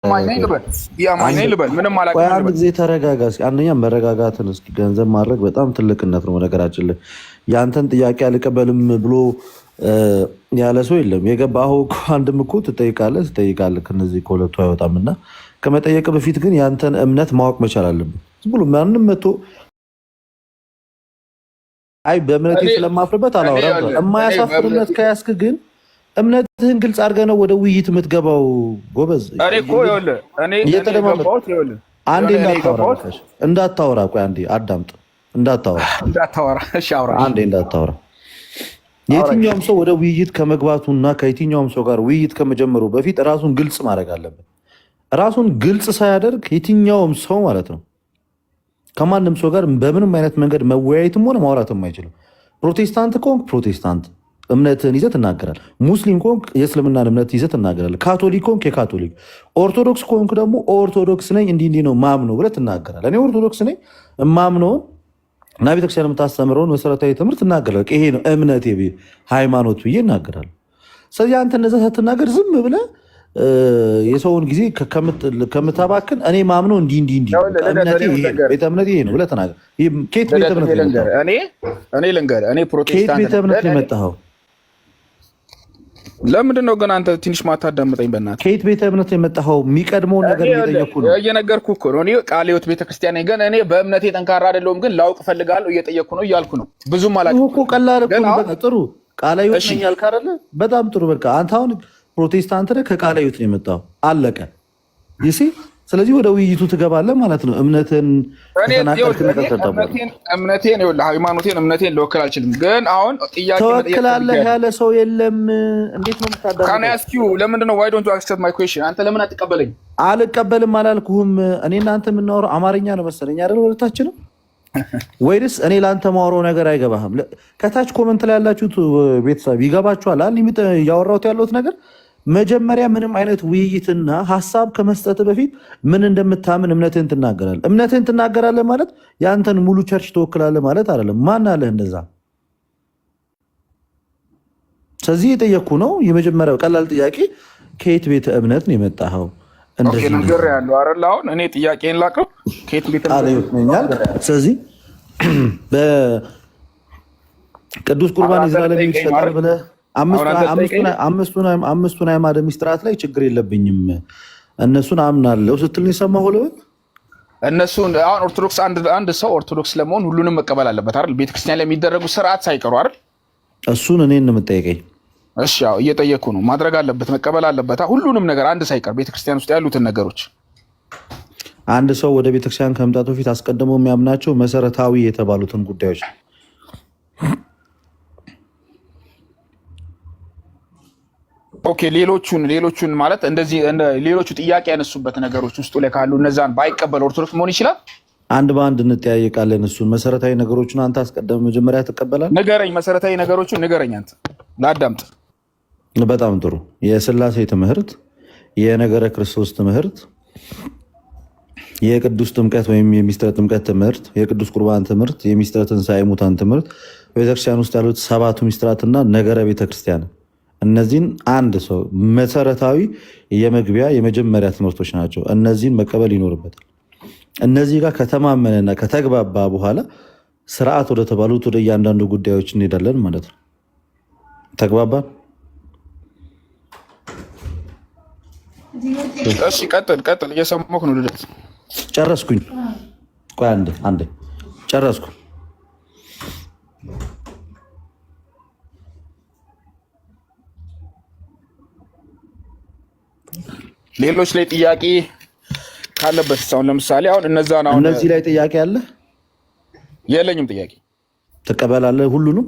ማይነኝ ልበል ምንም አላውቅም። አንድ ጊዜ ተረጋጋ። አንደኛ መረጋጋትን እስኪ ገንዘብ ማድረግ በጣም ትልቅነት ነው። ነገራችን ላይ ያንተን ጥያቄ አልቀበልም ብሎ ያለ ሰው የለም። የገባኸው አንድም እኮ ትጠይቃለህ። ከነዚህ ከሁለቱ አይወጣም እና ከመጠየቅ በፊት ግን ያንተን እምነት ማወቅ መቻል አለብን። ዝም ብሎ ማንም መቶ አይ በእምነቴ ስለማፍርበት አላወራም። የማያሳፍር እምነት ከያዝክ ግን እምነትህን ግልጽ አድርገህ ነው ወደ ውይይት የምትገባው። ጎበዝ እንዳታወራ። ቆይ አንዴ አዳምጥ። እንዳታወራ። የትኛውም ሰው ወደ ውይይት ከመግባቱና ከየትኛውም ሰው ጋር ውይይት ከመጀመሩ በፊት ራሱን ግልጽ ማድረግ አለበት። ራሱን ግልጽ ሳያደርግ የትኛውም ሰው ማለት ነው ከማንም ሰው ጋር በምንም አይነት መንገድ መወያየትም ሆነ ማውራትም አይችልም። ፕሮቴስታንት ከሆንክ ፕሮቴስታንት እምነትህን ይዘህ ትናገራለህ። ሙስሊም ከሆንክ የእስልምናን እምነት ይዘህ ትናገራለህ። ካቶሊክ ከሆንክ የካቶሊክ፣ ኦርቶዶክስ ከሆንክ ደግሞ ኦርቶዶክስ ነኝ እንዲህ ነው ማምነው ብለህ ትናገራለህ። እኔ ኦርቶዶክስ ነኝ ማምነውን እና ቤተክርስቲያን የምታስተምረውን መሰረታዊ ትምህርት እናገራለሁ። ይሄ ነው እምነቴ ሃይማኖት ብዬ እናገራለሁ። ስለዚህ አንተ እነዛ ስትናገር ዝም ብለህ የሰውን ጊዜ ከምታባክን እኔ ማምነው እንዲህ ቤተ እምነቴ ይሄ ነው ብለህ ተናገር። ከየት ቤተ እምነት ነው የመጣኸው? ለምንድን ነው ግን አንተ ትንሽ ማታዳምጠኝ? በእናትህ ከየት ቤተ እምነት ነው የመጣኸው? የሚቀድመውን ነገር እየጠየኩህ ነው። እየነገርኩህ እኮ ነው። እኔ ቃለ ሕይወት ቤተክርስቲያን ነኝ፣ ግን እኔ በእምነቴ ጠንካራ አይደለሁም፣ ግን ላውቅ እፈልጋለሁ። እየጠየኩህ ነው እያልኩ ነው። ብዙም አላውቅም እኮ ቀላል እኮ ነው። ጥሩ ቃለ ሕይወት ነኝ ያልክ አይደለ? በጣም ጥሩ። በቃ አንተ አሁን ፕሮቴስታንት ነህ፣ ከቃለ ሕይወት ነው የመጣው። አለቀ። ይሲ ስለዚህ ወደ ውይይቱ ትገባለህ ማለት ነው። እምነትን ሃይማኖቴን እምነቴን ልወክል አልችልም፣ ግን አሁን ጥያቄ ተወክላለህ ያለ ሰው የለም። እንዴት ነው የምታደርገው? ለምንድን ነው why don't you accept my question? አንተ ለምን አትቀበለኝ? አልቀበልም አላልኩህም። እኔ እናንተ የምናወራው አማርኛ ነው መሰለኝ አይደል? ሁለታችንም ወይስ እኔ ለአንተ ማወራው ነገር አይገባህም? ከታች ኮመንት ላይ ያላችሁት ቤተሰብ ይገባችኋል እያወራሁት ያለሁት ነገር። መጀመሪያ ምንም አይነት ውይይትና ሀሳብ ከመስጠት በፊት ምን እንደምታምን እምነትህን ትናገራለህ። እምነትህን ትናገራለህ ማለት የአንተን ሙሉ ቸርች ትወክላለህ ማለት አይደለም። ማን አለህ እንደዛ? ስለዚህ የጠየቅኩ ነው የመጀመሪያው ቀላል ጥያቄ፣ ከየት ቤተ እምነት ነው የመጣኸው? እንደዚህ ነገር ያለው አይደል? አሁን እኔ ጥያቄን ላቀው ከየት ቤተ እምነት ነኛል። ስለዚህ በቅዱስ ቁርባን ይዛለ ይሰጣል ብለህ አምስቱን አዕማደ ምስጢራት ላይ ችግር የለብኝም እነሱን አምናለሁ ስትል የሰማሁ ለምን? እነሱን አሁን ኦርቶዶክስ አንድ ሰው ኦርቶዶክስ ለመሆን ሁሉንም መቀበል አለበት አይደል? ቤተክርስቲያን ላይ የሚደረጉ ስርዓት ሳይቀሩ አይደል? እሱን እኔን ነው የምጠይቀኝ? እሺ ያው እየጠየኩ ነው። ማድረግ አለበት፣ መቀበል አለበት ሁሉንም ነገር አንድ ሳይቀር ቤተክርስቲያን ውስጥ ያሉትን ነገሮች። አንድ ሰው ወደ ቤተክርስቲያን ከመምጣቱ በፊት አስቀድሞ የሚያምናቸው መሰረታዊ የተባሉትን ጉዳዮች ኦኬ። ሌሎቹን ማለት እንደዚህ ሌሎቹ ጥያቄ ያነሱበት ነገሮች ውስጡ ላይ ካሉ እነዛን ባይቀበል ኦርቶዶክስ መሆን ይችላል? አንድ በአንድ እንጠያየቃለን። እሱን መሰረታዊ ነገሮችን አንተ አስቀድመህ መጀመሪያ ትቀበላለህ? ንገረኝ፣ መሰረታዊ ነገሮችን ንገረኝ አንተ ላዳምጥ። በጣም ጥሩ። የሥላሴ ትምህርት፣ የነገረ ክርስቶስ ትምህርት፣ የቅዱስ ጥምቀት ወይም የሚስጥረ ጥምቀት ትምህርት፣ የቅዱስ ቁርባን ትምህርት፣ የሚስጥረ ትንሣኤ ሙታን ትምህርት፣ ቤተክርስቲያን ውስጥ ያሉት ሰባቱ ሚስጥራትና ነገረ ቤተክርስቲያን፣ እነዚህን አንድ ሰው መሰረታዊ የመግቢያ የመጀመሪያ ትምህርቶች ናቸው። እነዚህን መቀበል ይኖርበታል። እነዚህ ጋር ከተማመነና ከተግባባ በኋላ ስርዓት ወደ ተባሉት ወደ እያንዳንዱ ጉዳዮች እንሄዳለን ማለት ነው። ተግባባን? እሺ ቀጥል። እየሰማሁ ነው ልደት። ጨረስኩኝ። ቆይ አንዴ ጨረስኩ። ሌሎች ላይ ጥያቄ ካለበት አሁን ለምሳሌ አሁን እነዚህ ላይ ጥያቄ አለ? የለኝም ጥያቄ። ትቀበላለህ ሁሉንም?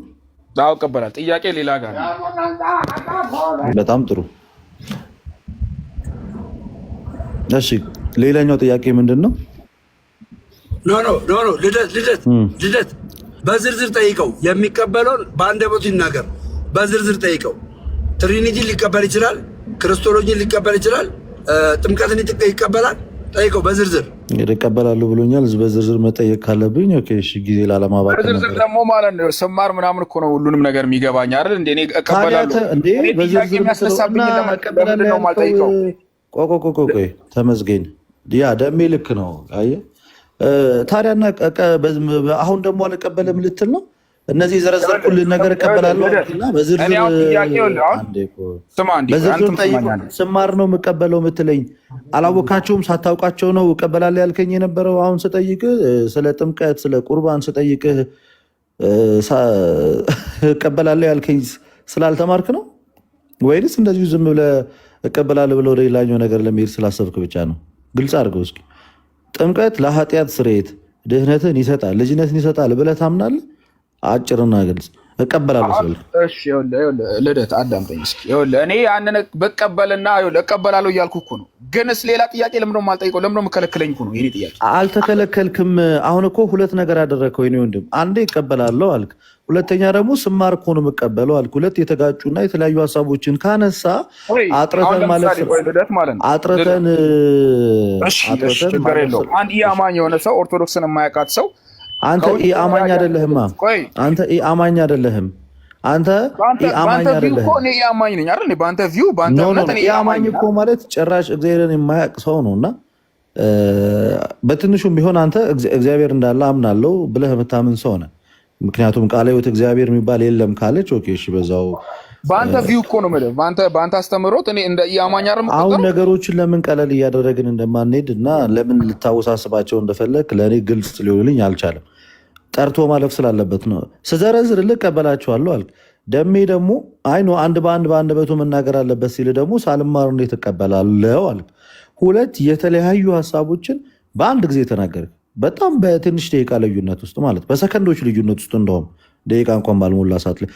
አዎ እቀበላለሁ። ጥያቄ ሌላ ጋር ነው። በጣም ጥሩ። እሺ ሌላኛው ጥያቄ ምንድን ነው? ኖ ልደት በዝርዝር ጠይቀው። የሚቀበለውን በአንደበቱ ይናገር። በዝርዝር ጠይቀው። ትሪኒቲ ሊቀበል ይችላል፣ ክርስቶሎጂን ሊቀበል ይችላል፣ ጥምቀትን ይቀበላል። ጠይቀው በዝርዝር። ይቀበላለሁ ብሎኛል። በዝርዝር መጠየቅ ካለብኝ ኦኬ፣ እሺ ጊዜ ላለማባከን። በዝርዝር ደግሞ ማለት ነው ስማር ምናምን እኮ ነው ሁሉንም ነገር የሚገባኝ አይደል? እንደ እኔ እቀበላለሁ። በዝርዝር የሚያስነሳብኝ ለመቀበል ነው የማልጠይቀው። ቆይ ተመስገን ያ ደሜ ልክ ነው። አየህ ታዲያና አሁን ደግሞ አልቀበልም ልትል ነው? እነዚህ የዘረዘርኩልህ ነገር እቀበላለሁ እና በዝርዝር ስማር ነው የምቀበለው የምትለኝ አላወቃቸውም ሳታውቃቸው ነው እቀበላለሁ ያልከኝ የነበረው። አሁን ስጠይቅህ ስለ ጥምቀት ስለ ቁርባን ስጠይቅህ እቀበላለሁ ያልከኝ ስላልተማርክ ነው ወይንስ እንደዚሁ ዝም ብለህ እቀበላለሁ ብለህ ወደ ሌላኛው ነገር ለመሄድ ስላሰብክ ብቻ ነው? ግልጽ አድርገው እስኪ። ጥምቀት ለኃጢአት ስርየት ድህነትን ይሰጣል ልጅነትን ይሰጣል ብለህ ታምናለህ? አጭርና ግልጽ እቀበላለሁ ስልክ። እሺ ልደት አዳምጠኝ እስኪ። እኔ ያንን በቀበልና እቀበላለሁ እያልኩ እኮ ነው። ግንስ ሌላ ጥያቄ ለምንድነው የማልጠይቀው? ለምንድነው የምከለክለኝ እኮ ነው የእኔ ጥያቄ። አልተከለከልክም። አሁን እኮ ሁለት ነገር አደረግከው የእኔ ወንድም። አንዴ እቀበላለሁ አልክ፣ ሁለተኛ ደግሞ ስማር እኮ ነው የምቀበለው አልክ። ሁለት የተጋጩና የተለያዩ ሀሳቦችን ካነሳ አጥረተን ማለት ነው። አጥረተን ችግር የለውም። አንድ አማኝ የሆነ ሰው ኦርቶዶክስን የማያውቃት ሰው አንተ አማኝ አይደለህማ። አንተ አማኝ አይደለህም። አንተ አማኝ አይደለህም። እኔ አማኝ ነኝ አይደል? በአንተ ቪው በአንተ እምነት እኔ አማኝ እኮ ማለት ጭራሽ እግዚአብሔርን የማያውቅ ሰው ነውና በትንሹም ቢሆን አንተ እግዚአብሔር እንዳለ አምናለሁ ብለህ የምታምን ሰው ነህ። ምክንያቱም ቃለ ሕይወት እግዚአብሔር የሚባል የለም ካለች ኦኬ እሺ በዛው በአንተ ቪው እኮ ነው ማለት በአንተ አስተምሮት እኔ እንደ አማኝ አይደል? አሁን ነገሮችን ለምን ቀለል እያደረግን እንደማንሄድ እና ለምን ልታወሳስባቸው እንደፈለግ ለእኔ ግልጽ ሊሆንልኝ አልቻለም። ጠርቶ ማለፍ ስላለበት ነው። ስዘረዝር ልቀበላቸዋለሁ አልክ። ደሜ ደግሞ አይ ነው አንድ በአንደበቱ መናገር አለበት ሲል ደግሞ ሳልማር እንዴት እቀበላለሁ አልክ። ሁለት የተለያዩ ሀሳቦችን በአንድ ጊዜ ተናገርክ። በጣም በትንሽ ደቂቃ ልዩነት ውስጥ ማለት በሰከንዶች ልዩነት ውስጥ እንደውም ደቂቃ እንኳን ባልሞላ ሰዓት ላይ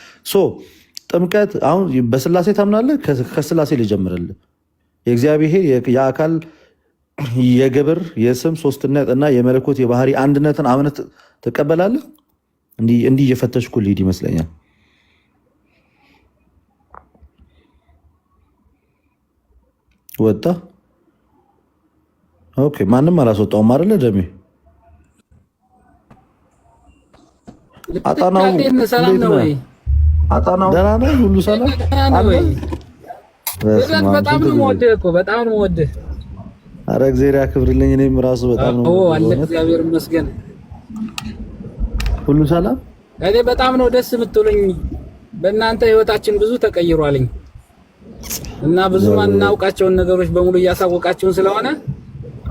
ጥምቀት አሁን በስላሴ ታምናለህ? ከስላሴ ልጀምርልህ። የእግዚአብሔር የአካል የግብር የስም ሶስትነት እና የመለኮት የባህሪ አንድነትን አምነት ትቀበላለህ? እንዲህ እየፈተሽኩ ልሂድ ይመስለኛል። ወጣ። ኦኬ ማንም አላስወጣውም አይደለ? ደሜ አጣናው ደህና ነህ? ሁሉ ሰላም? በጣም ነው የምወድህ እኮ በጣም ነው የምወድህ። ኧረ እግዚአብሔር ያክብርልኝ። እኔም ራሱ በጣም ነው እግዚአብሔር ይመስገን። ሁሉ ሰላም? እኔ በጣም ነው ደስ የምትሉኝ። በእናንተ ህይወታችን ብዙ ተቀይሯልኝ እና ብዙ ማናውቃቸውን ነገሮች በሙሉ እያሳወቃችሁን ስለሆነ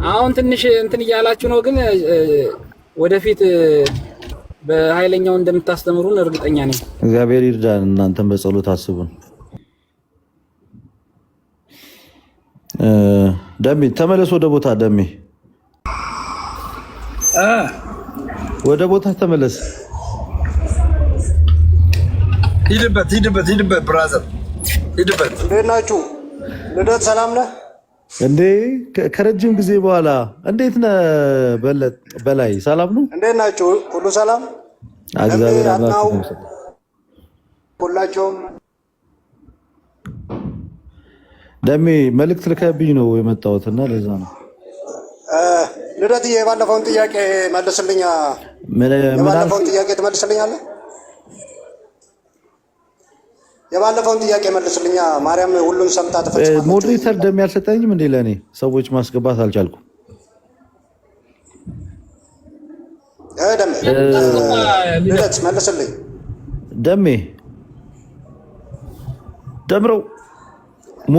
አሁን ትንሽ እንትን እያላችሁ ነው፣ ግን ወደፊት በኃይለኛው እንደምታስተምሩን እርግጠኛ ነኝ። እግዚአብሔር ይርዳን። እናንተም በጸሎት አስቡን። ደሜ ተመለስ ወደ ቦታ። ደሜ ወደ ቦታ ተመለስ። ሂድበት ብራዘር ሂድበት። እንዴት ናችሁ? ልደት ሰላም ነህ እንዴ? ከረጅም ጊዜ በኋላ እንዴት ነህ? በላይ ሰላም ነው? እንዴት ናችሁ? ሁሉ ሰላም? እግዚአብሔር አምላክ ሁላቸውም። ደሜ መልእክት ልከብኝ ነው የመጣሁት እና ለዛ ነው። ልደትዬ የባለፈውን ጥያቄ መልስልኛ። የባለፈውን ጥያቄ ትመልስልኛለህ? የባለፈውን ጥያቄ መልስልኛ። ማርያም ሁሉን ሰምታ ተፈጽማለች። ሞዴሬተር ደሜ አልሰጠኝም እንዴ? ለእኔ ሰዎች ማስገባት አልቻልኩም። ልደት መልስልኝ። ደሜ ደምረው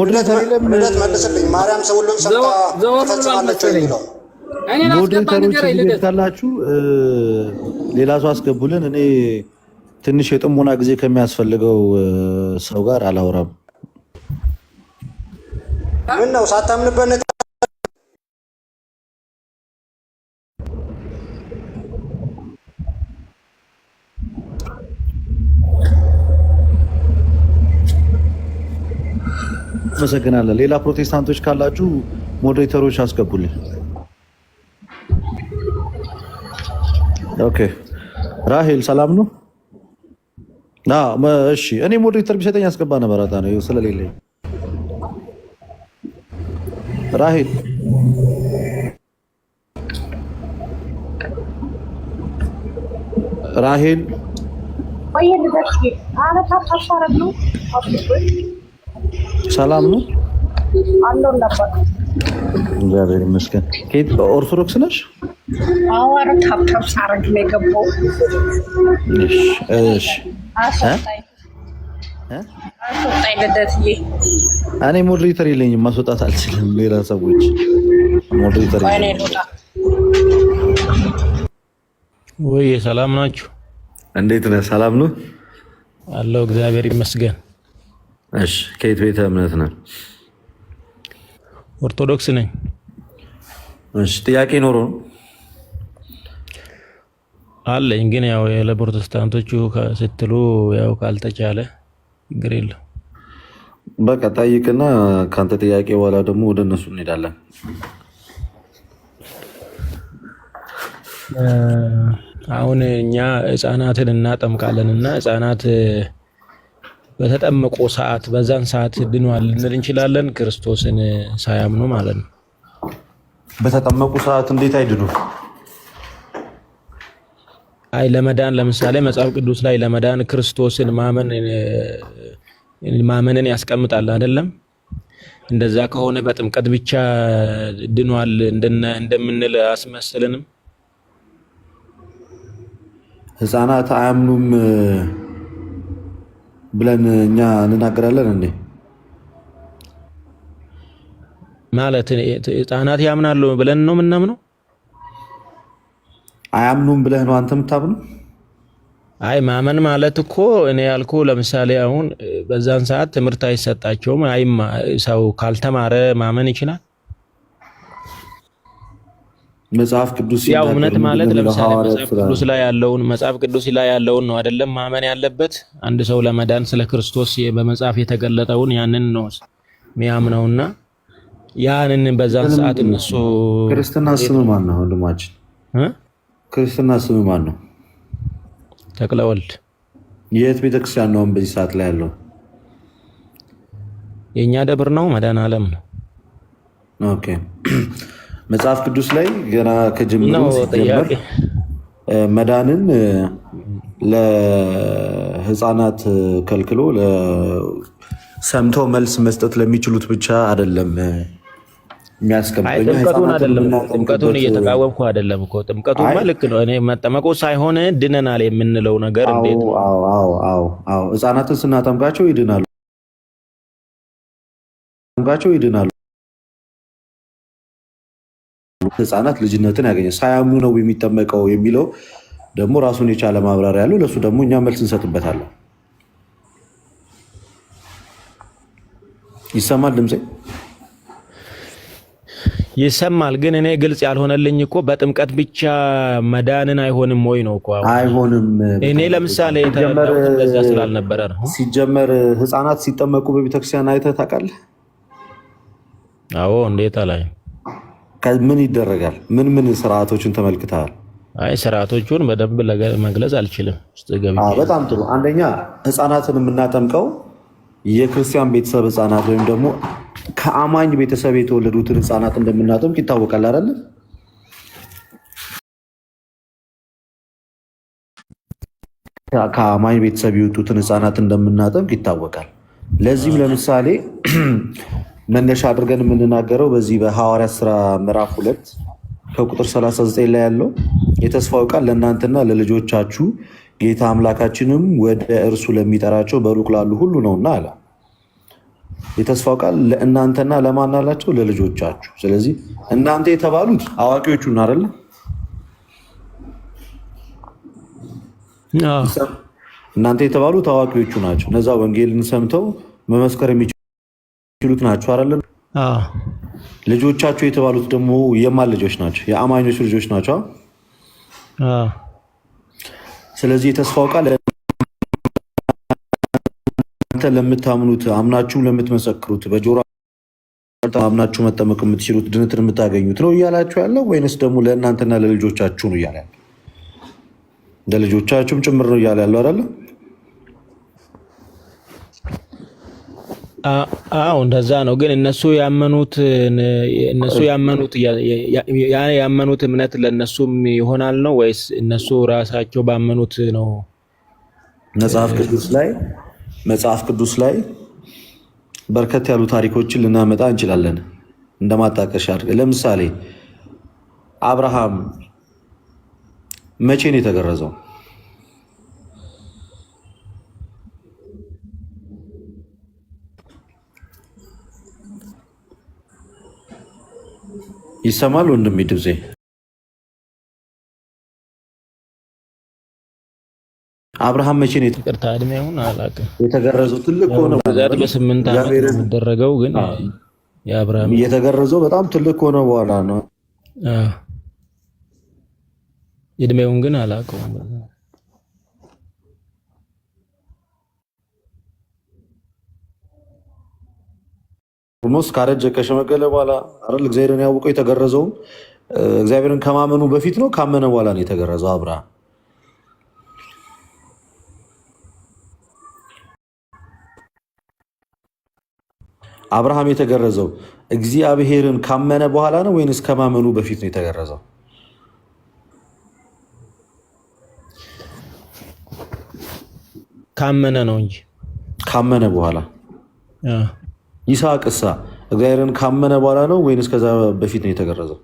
ልደት መልስልኝ። ማርያም ሰው ሁሉን ሰምታ ተፈጽማለች የሚለው ሞዴሬተሮች ካላችሁ ሌላ ሰው አስገቡልን። እኔ ትንሽ የጥሞና ጊዜ ከሚያስፈልገው ሰው ጋር አላወራም። ምን ነው ሳታምንበት አመሰግናለሁ። ሌላ ፕሮቴስታንቶች ካላችሁ ሞዴሬተሮች አስገቡልኝ። ኦኬ ራሄል ሰላም ነው? እሺ እኔ ሞዴሬተር ቢሰጠኝ አስገባ ነበር። አታ ነው ስለሌለኝ። ራሄል ራሄል ሰላም ነው? እግዚአብሔር ይመስገን። ከየት ኦርቶዶክስ ነሽ? አዎ፣ ኧረ ታብታብ ሳረግ ነው የገባው። እሺ አስወጣኝ ልደትዬ። እኔ ሞዴሬተር የለኝም፣ ማስወጣት አልችልም። ሌላ ሰዎች ሞዴሬተር ወይ ሰላም ናችሁ? እንዴት ነህ? ሰላም ነው አለው፣ እግዚአብሔር ይመስገን። እሺ ከየት ቤተ እምነት ነህ? ኦርቶዶክስ ነኝ። እሺ ጥያቄ ኖሮ ነው አለኝ፣ ግን ያው ለፕሮቴስታንቶቹ ስትሉ ያው ካልተቻለ ችግር የለም። በቃ ጠይቅና ካንተ ጥያቄ በኋላ ደግሞ ወደ እነሱ እንሄዳለን። አሁን እኛ ህፃናትን እናጠምቃለንና ህፃናት በተጠመቁ ሰዓት በዛን ሰዓት ድኗል ልንል እንችላለን? ክርስቶስን ሳያምኑ ማለት ነው። በተጠመቁ ሰዓት እንዴት አይድኑ? አይ ለመዳን ለምሳሌ መጽሐፍ ቅዱስ ላይ ለመዳን ክርስቶስን ማመንን ያስቀምጣል አይደለም? እንደዛ ከሆነ በጥምቀት ብቻ ድኗል እንደምንል አስመስልንም? ህፃናት አያምኑም ብለን እኛ እንናገራለን እንዴ? ማለት ህፃናት ያምናሉ ብለን ነው የምናምነው? አያምኑም ብለህ ነው አንተ የምታምነው? አይ ማመን ማለት እኮ እኔ ያልኩ ለምሳሌ አሁን በዛን ሰዓት ትምህርት አይሰጣቸውም። ሰው ካልተማረ ማመን ይችላል? መጽሐፍ ቅዱስ ያው እምነት ማለት ለምሳሌ መጽሐፍ ቅዱስ ላይ ያለውን ነው አይደለም ማመን ያለበት። አንድ ሰው ለመዳን ስለ ክርስቶስ በመጽሐፍ የተገለጠውን ያንን ነው የሚያምነውና ያንን በዛን ሰዓት እነሱ ክርስትና ስም ማን ነው ወንድማችን? ክርስትና ስም ማን ነው? ተክለወልድ። የት ቤተክርስቲያን ነው በዚህ ሰዓት ላይ ያለው? የኛ ደብር ነው፣ መድኃኔዓለም ነው። ኦኬ መጽሐፍ ቅዱስ ላይ ገና ከጅምሩ ሲጀመር መዳንን ለህፃናት ከልክሎ ሰምተው መልስ መስጠት ለሚችሉት ብቻ አይደለም የሚያስቀምጠው። ጥምቀቱን እየተቃወምኩ አይደለም እኮ። ጥምቀቱማ ልክ ነው። እኔ መጠመቁ ሳይሆን ድነናል የምንለው ነገር እንዴት ነው? አዎ ህፃናትን ስናጠምቃቸው ይድናሉ። ህፃናት ልጅነትን ያገኛል። ሳያምኑ ነው የሚጠመቀው የሚለው ደግሞ ራሱን የቻለ ማብራሪያ ያለው፣ ለሱ ደግሞ እኛ መልስ እንሰጥበታለን። ይሰማል? ድምጼ ይሰማል። ግን እኔ ግልጽ ያልሆነልኝ እኮ በጥምቀት ብቻ መዳንን አይሆንም ወይ ነው እኮ። አይሆንም። እኔ ለምሳሌ የተረዳሁት እንደዛ ስላልነበረ ነው። ሲጀመር ህፃናት ሲጠመቁ በቤተክርስቲያን አይተህ ታውቃለህ? አዎ፣ እንዴት አላይ? ምን ይደረጋል? ምን ስርዓቶችን ተመልክተሃል? አይ ስርዓቶቹን በደንብ መግለጽ አልችልም። በጣም ጥሩ። አንደኛ ህፃናትን የምናጠምቀው የክርስቲያን ቤተሰብ ህፃናት ወይም ደግሞ ከአማኝ ቤተሰብ የተወለዱትን ህፃናት እንደምናጠምቅ ይታወቃል አይደል? ከአማኝ ቤተሰብ የወጡትን ህፃናት እንደምናጠምቅ ይታወቃል። ለዚህም ለምሳሌ መነሻ አድርገን የምንናገረው በዚህ በሐዋርያት ሥራ ምዕራፍ 2 ከቁጥር 39 ላይ ያለው የተስፋው ቃል ለእናንተና ለልጆቻችሁ ጌታ አምላካችንም ወደ እርሱ ለሚጠራቸው በሩቅ ላሉ ሁሉ ነውና አለ። የተስፋው ቃል ለእናንተና ለማን አላቸው? ለልጆቻችሁ። ስለዚህ እናንተ የተባሉት አዋቂዎቹን አይደለ? እናንተ የተባሉት አዋቂዎቹ ናቸው። እነዛ ወንጌልን ሰምተው መመስከር የሚችሉት ናቸው አይደለ? ልጆቻችሁ የተባሉት ደግሞ የማን ልጆች ናቸው? የአማኞች ልጆች ናቸው። ስለዚህ የተስፋው ቃል እናንተ ለምታምኑት አምናችሁም ለምትመሰክሩት በጆሮ አምናችሁ መጠመቅ የምትችሉት ድነትን የምታገኙት ነው እያላችሁ ያለው ወይንስ ደግሞ ለእናንተና ለልጆቻችሁ ነው እያለ ያለው? ለልጆቻችሁም ጭምር ነው እያለ ያለው አይደለ? አዎ እንደዛ ነው። ግን እነሱ ያመኑት እምነት ለነሱም ይሆናል ነው ወይስ እነሱ ራሳቸው ባመኑት ነው? መጽሐፍ ቅዱስ ላይ በርከት ያሉ ታሪኮችን ልናመጣ እንችላለን። እንደማጣቀሻ አድርገህ ለምሳሌ አብርሃም መቼ ነው የተገረዘው? ይሰማል ወንድሜ ድምጼ? አብርሃም መቼ ነው የተገረዘው? ትልቅ ሆነ በ8 ዓመት የሚደረገው ግን የአብርሃም የተገረዘው በጣም ትልቅ ሆነ በኋላ ነው። እድሜውን ግን አላውቀውም። ሞስ ካረጀ ከሸመገለ በኋላ አይደል እግዚአብሔርን ያወቀው። የተገረዘውም እግዚአብሔርን ከማመኑ በፊት ነው፣ ካመነ በኋላ ነው የተገረዘው አብርሃም። አብርሃም የተገረዘው እግዚአብሔርን ካመነ በኋላ ነው ወይንስ ከማመኑ በፊት ነው የተገረዘው? ካመነ ነው እንጂ። ካመነ በኋላ። ይስሐቅሳ እግዚአብሔርን ካመነ በኋላ ነው ወይንስ ከዛ በፊት ነው የተገረዘው?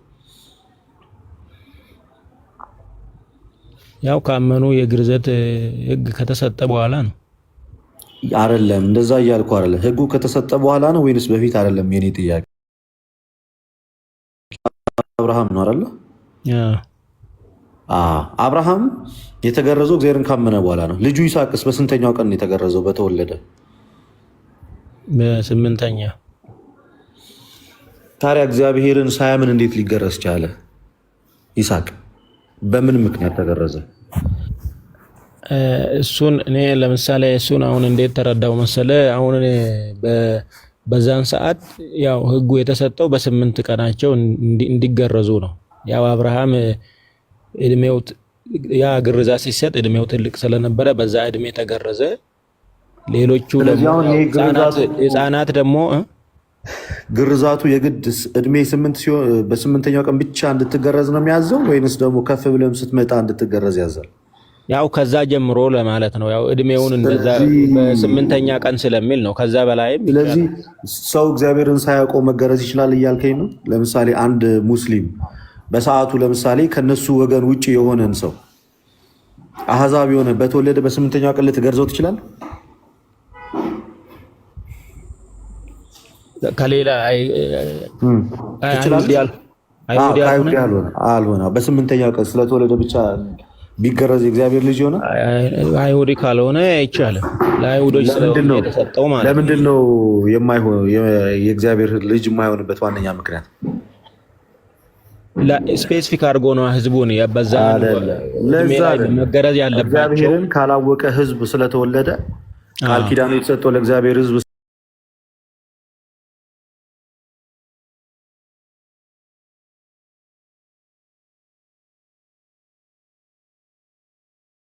ያው ካመኑ የግርዘት ሕግ ከተሰጠ በኋላ ነው። አይደለም፣ እንደዛ እያልኩ አይደለም። ሕጉ ከተሰጠ በኋላ ነው ወይንስ በፊት? አይደለም የኔ ጥያቄ። አብርሃም ነው አይደለ? አብርሃም የተገረዘው እግዚአብሔርን ካመነ በኋላ ነው። ልጁ ይስሐቅስ በስንተኛው ቀን ነው የተገረዘው? በተወለደ በ8ኛ። ታዲያ እግዚአብሔርን ሳያምን እንዴት ሊገረዝ ቻለ? ይስሐቅ በምን ምክንያት ተገረዘ? እሱን እኔ ለምሳሌ እሱን አሁን እንዴት ተረዳው መሰለ? አሁን በዛን ሰዓት ያው ሕጉ የተሰጠው በ8 ቀናቸው እንዲገረዙ ነው። ያው አብርሃም እድሜው ያ ግርዛት ሲሰጥ እድሜው ትልቅ ስለነበረ በዛ እድሜ ተገረዘ። ሌሎቹ ህፃናት ደግሞ ግርዛቱ የግድ እድሜ 8 ሲሆን በ8ኛው ቀን ብቻ እንድትገረዝ ነው የሚያዘው ወይንስ ደግሞ ከፍ ብለም ስትመጣ እንድትገረዝ ያዛል? ያው ከዛ ጀምሮ ለማለት ነው። ያው እድሜውን እንደዛ በ8ኛ ቀን ስለሚል ነው። ከዛ በላይም ስለዚህ ሰው እግዚአብሔርን ሳያውቀው መገረዝ ይችላል እያልከኝ ነው? ለምሳሌ አንድ ሙስሊም በሰዓቱ ለምሳሌ ከነሱ ወገን ውጪ የሆነን ሰው አህዛብ የሆነ በተወለደ በ8ኛው ቀን ልትገርዘው ትችላል? ከሌላ አልሆነ በ8ኛው ቀን ስለተወለደ ብቻ ቢገረዝ የእግዚአብሔር ልጅ ሆነ? አይሁዲ ካልሆነ አይቻልም። ለአይሁዶች ስለሆነ የተሰጠው ማለት ነው። ለምንድን ነው የእግዚአብሔር ልጅ የማይሆንበት ዋነኛ ምክንያት? ስፔሲፊክ አድርጎ ነው ህዝቡን ያበዛ መገረዝ ያለባቸው። እግዚአብሔርን ካላወቀ ህዝብ ስለተወለደ ቃል ኪዳኑ የተሰጠው ለእግዚአብሔር ህዝብ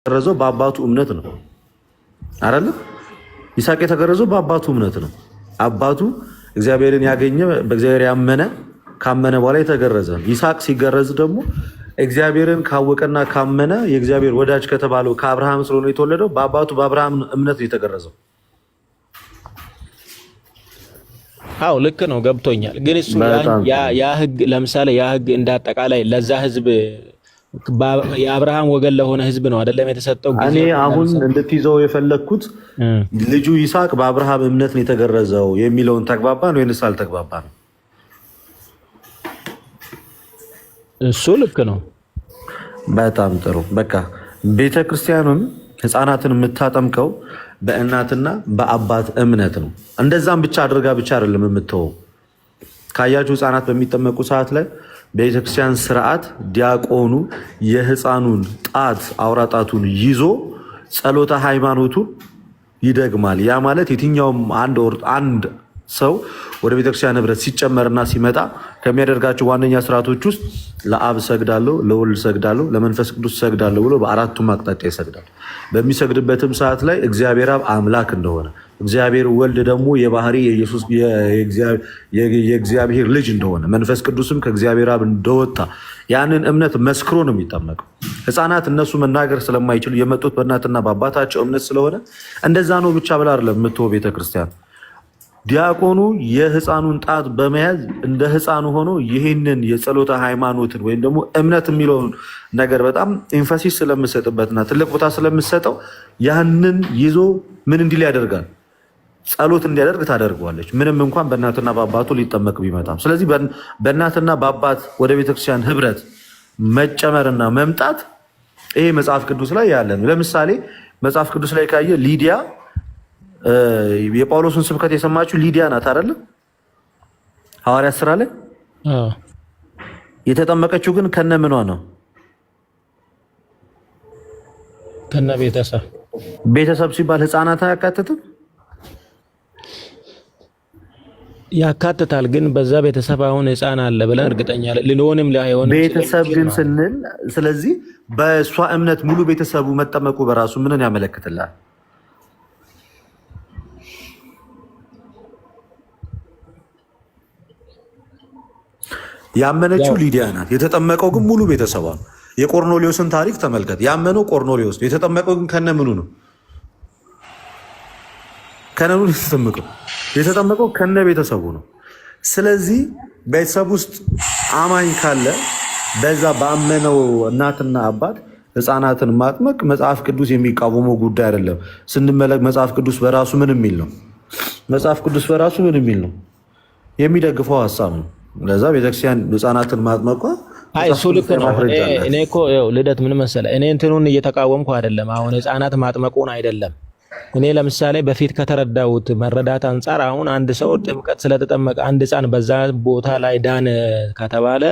የተገረዘው በአባቱ እምነት ነው አይደል? ይስሐቅ የተገረዘው በአባቱ እምነት ነው። አባቱ እግዚአብሔርን ያገኘ በእግዚአብሔር ያመነ ካመነ በኋላ የተገረዘ። ይስሐቅ ሲገረዝ ደግሞ እግዚአብሔርን ካወቀና ካመነ የእግዚአብሔር ወዳጅ ከተባለው ከአብርሃም ስለሆነ የተወለደው በአባቱ በአብርሃም እምነት ነው የተገረዘው። አዎ ልክ ነው፣ ገብቶኛል። ግን እሱ ያ ህግ ለምሳሌ ያ ህግ እንዳጠቃላይ ለዛ ህዝብ የአብርሃም ወገን ለሆነ ህዝብ ነው አይደለም የተሰጠው። እኔ አሁን እንድትይዘው የፈለግኩት ልጁ ይስሐቅ በአብርሃም እምነት ነው የተገረዘው የሚለውን ተግባባን ወይንስ አልተግባባን? እሱ ልክ ነው። በጣም ጥሩ። በቃ ቤተክርስቲያኑን ህፃናትን የምታጠምቀው በእናትና በአባት እምነት ነው። እንደዛም ብቻ አድርጋ ብቻ አይደለም የምትተወው። ካያችሁ ህፃናት በሚጠመቁ ሰዓት ላይ በቤተክርስቲያን ስርዓት ዲያቆኑ የህፃኑን ጣት አውራ ጣቱን ይዞ ጸሎተ ሃይማኖቱን ይደግማል። ያ ማለት የትኛውም አንድ ሰው ወደ ቤተክርስቲያን ህብረት ሲጨመርና ሲመጣ ከሚያደርጋቸው ዋነኛ ስርዓቶች ውስጥ ለአብ ሰግዳለሁ፣ ለወልድ ሰግዳለሁ፣ ለመንፈስ ቅዱስ ሰግዳለሁ ብሎ በአራቱም አቅጣጫ ይሰግዳል። በሚሰግድበትም ሰዓት ላይ እግዚአብሔር አብ አምላክ እንደሆነ፣ እግዚአብሔር ወልድ ደግሞ የባህሪ የእግዚአብሔር ልጅ እንደሆነ፣ መንፈስ ቅዱስም ከእግዚአብሔር አብ እንደወጣ ያንን እምነት መስክሮ ነው የሚጠመቀው። ህፃናት እነሱ መናገር ስለማይችሉ የመጡት በእናትና በአባታቸው እምነት ስለሆነ እንደዛ ነው ብቻ ብላ አይደለም የምትወው ቤተክርስቲያን። ዲያቆኑ የህፃኑን ጣት በመያዝ እንደ ህፃኑ ሆኖ ይህንን የጸሎተ ሃይማኖትን ወይም ደግሞ እምነት የሚለውን ነገር በጣም ኤንፋሲስ ስለምሰጥበትና ትልቅ ቦታ ስለምሰጠው ያንን ይዞ ምን እንዲል ያደርጋል? ጸሎት እንዲያደርግ ታደርገዋለች። ምንም እንኳን በእናትና በአባቱ ሊጠመቅ ቢመጣም። ስለዚህ በእናትና በአባት ወደ ቤተክርስቲያን ህብረት መጨመርና መምጣት ይሄ መጽሐፍ ቅዱስ ላይ ያለ ነው። ለምሳሌ መጽሐፍ ቅዱስ ላይ ካየ ሊዲያ የጳውሎስን ስብከት የሰማችው ሊዲያ ናት አይደለ? ሐዋርያት ሥራ ላይ የተጠመቀችው ግን ከነ ምኗ ነው? ከነ ቤተሰብ። ቤተሰብ ሲባል ህፃናት አያካትትም? ያካትታል። ግን በዛ ቤተሰብ አሁን ህፃን አለ ብለን እርግጠኛ ልንሆንም ላይሆንም ቤተሰብ ግን ስንል ስለዚህ በእሷ እምነት ሙሉ ቤተሰቡ መጠመቁ በራሱ ምንን ያመለክትላል? ያመነችው ሊዲያ ናት። የተጠመቀው ግን ሙሉ ቤተሰቧ ነው። የቆርኔሌዎስን ታሪክ ተመልከት። ያመነው ቆርኔሌዎስ ነው። የተጠመቀው ግን ከነምኑ ነው? ከነምኑ የተጠመቀው ከነ ቤተሰቡ ነው። ስለዚህ ቤተሰብ ውስጥ አማኝ ካለ በዛ ባመነው እናትና አባት ህፃናትን ማጥመቅ መጽሐፍ ቅዱስ የሚቃወመው ጉዳይ አይደለም። ስንመለክ መጽሐፍ ቅዱስ በራሱ ምን የሚል ነው? መጽሐፍ ቅዱስ በራሱ ምን የሚል ነው? የሚደግፈው ሀሳብ ነው። ለዛ ቤተክርስቲያን ህፃናትን ማጥመቋ እሱ ልክ ነው። እኔ እኮ ልደት ምን መሰለህ፣ እኔ እንትኑን እየተቃወምኩ አይደለም። አሁን ህፃናት ማጥመቁን አይደለም። እኔ ለምሳሌ በፊት ከተረዳሁት መረዳት አንጻር አሁን አንድ ሰው ጥምቀት ስለተጠመቀ አንድ ህፃን በዛ ቦታ ላይ ዳነ ከተባለ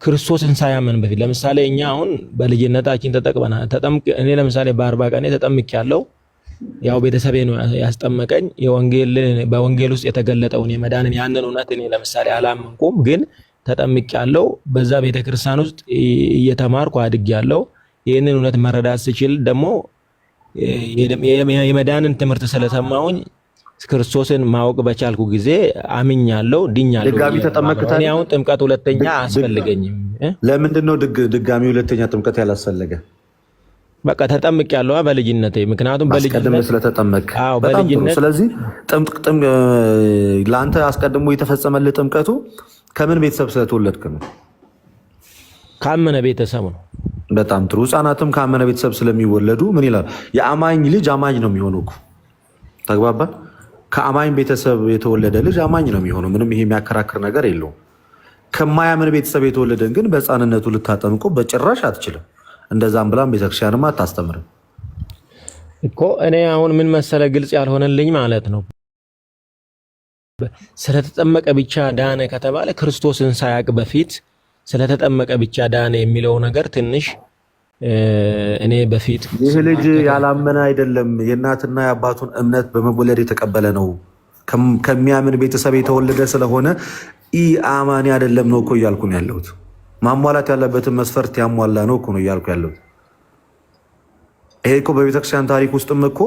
ክርስቶስን ሳያምን በፊት ለምሳሌ እኛ አሁን በልጅነታችን እኔ ለምሳሌ በ40 ቀኔ ተጠምቄያለሁ። ያው ቤተሰቤ ነው ያስጠመቀኝ። በወንጌል ውስጥ የተገለጠውን የመዳንን ያንን እውነት እኔ ለምሳሌ አላመንኩም፣ ግን ተጠምቄያለሁ። በዛ ቤተክርስቲያን ውስጥ እየተማርኩ አድጌያለሁ። ይህንን እውነት መረዳት ስችል ደግሞ የመዳንን ትምህርት ስለሰማሁኝ ክርስቶስን ማወቅ በቻልኩ ጊዜ አምኛለሁ፣ ድኛለሁ። ድጋሚ ተጠመቅታ? እኔ አሁን ጥምቀት ሁለተኛ አያስፈልገኝም። ለምንድን ነው ድጋሚ ሁለተኛ ጥምቀት ያላስፈለገ? በቃ ተጠምቄያለሁ በልጅነቴ። ምክንያቱም በልጅነት ስለተጠመቅ። በልጅነት ስለዚህ ለአንተ አስቀድሞ የተፈጸመልህ ጥምቀቱ ከምን ቤተሰብ ስለተወለድክ ነው? ካመነ ቤተሰብ ነው። በጣም ጥሩ። ህፃናትም ካመነ ቤተሰብ ስለሚወለዱ ምን ይላል? የአማኝ ልጅ አማኝ ነው የሚሆነው እኮ። ተግባባን? ከአማኝ ቤተሰብ የተወለደ ልጅ አማኝ ነው የሚሆነው። ምንም ይሄ የሚያከራክር ነገር የለውም። ከማያምን ቤተሰብ የተወለደን ግን በህፃንነቱ ልታጠምቀው በጭራሽ አትችልም። እንደዛም ብላም ቤተክርስቲያንም አታስተምርም እኮ። እኔ አሁን ምን መሰለ ግልጽ ያልሆነልኝ ማለት ነው፣ ስለተጠመቀ ብቻ ዳነ ከተባለ ክርስቶስን ሳያውቅ በፊት ስለተጠመቀ ብቻ ዳነ የሚለው ነገር ትንሽ እኔ በፊት ይህ ልጅ ያላመነ አይደለም፣ የእናትና የአባቱን እምነት በመወለድ የተቀበለ ነው። ከሚያምን ቤተሰብ የተወለደ ስለሆነ አማኒ አይደለም ነው እኮ እያልኩ ነው ያለሁት። ማሟላት ያለበትን መስፈርት ያሟላ ነው እኮ ነው እያልኩ ያለሁት። ይሄ እኮ በቤተክርስቲያን ታሪክ ውስጥም እኮ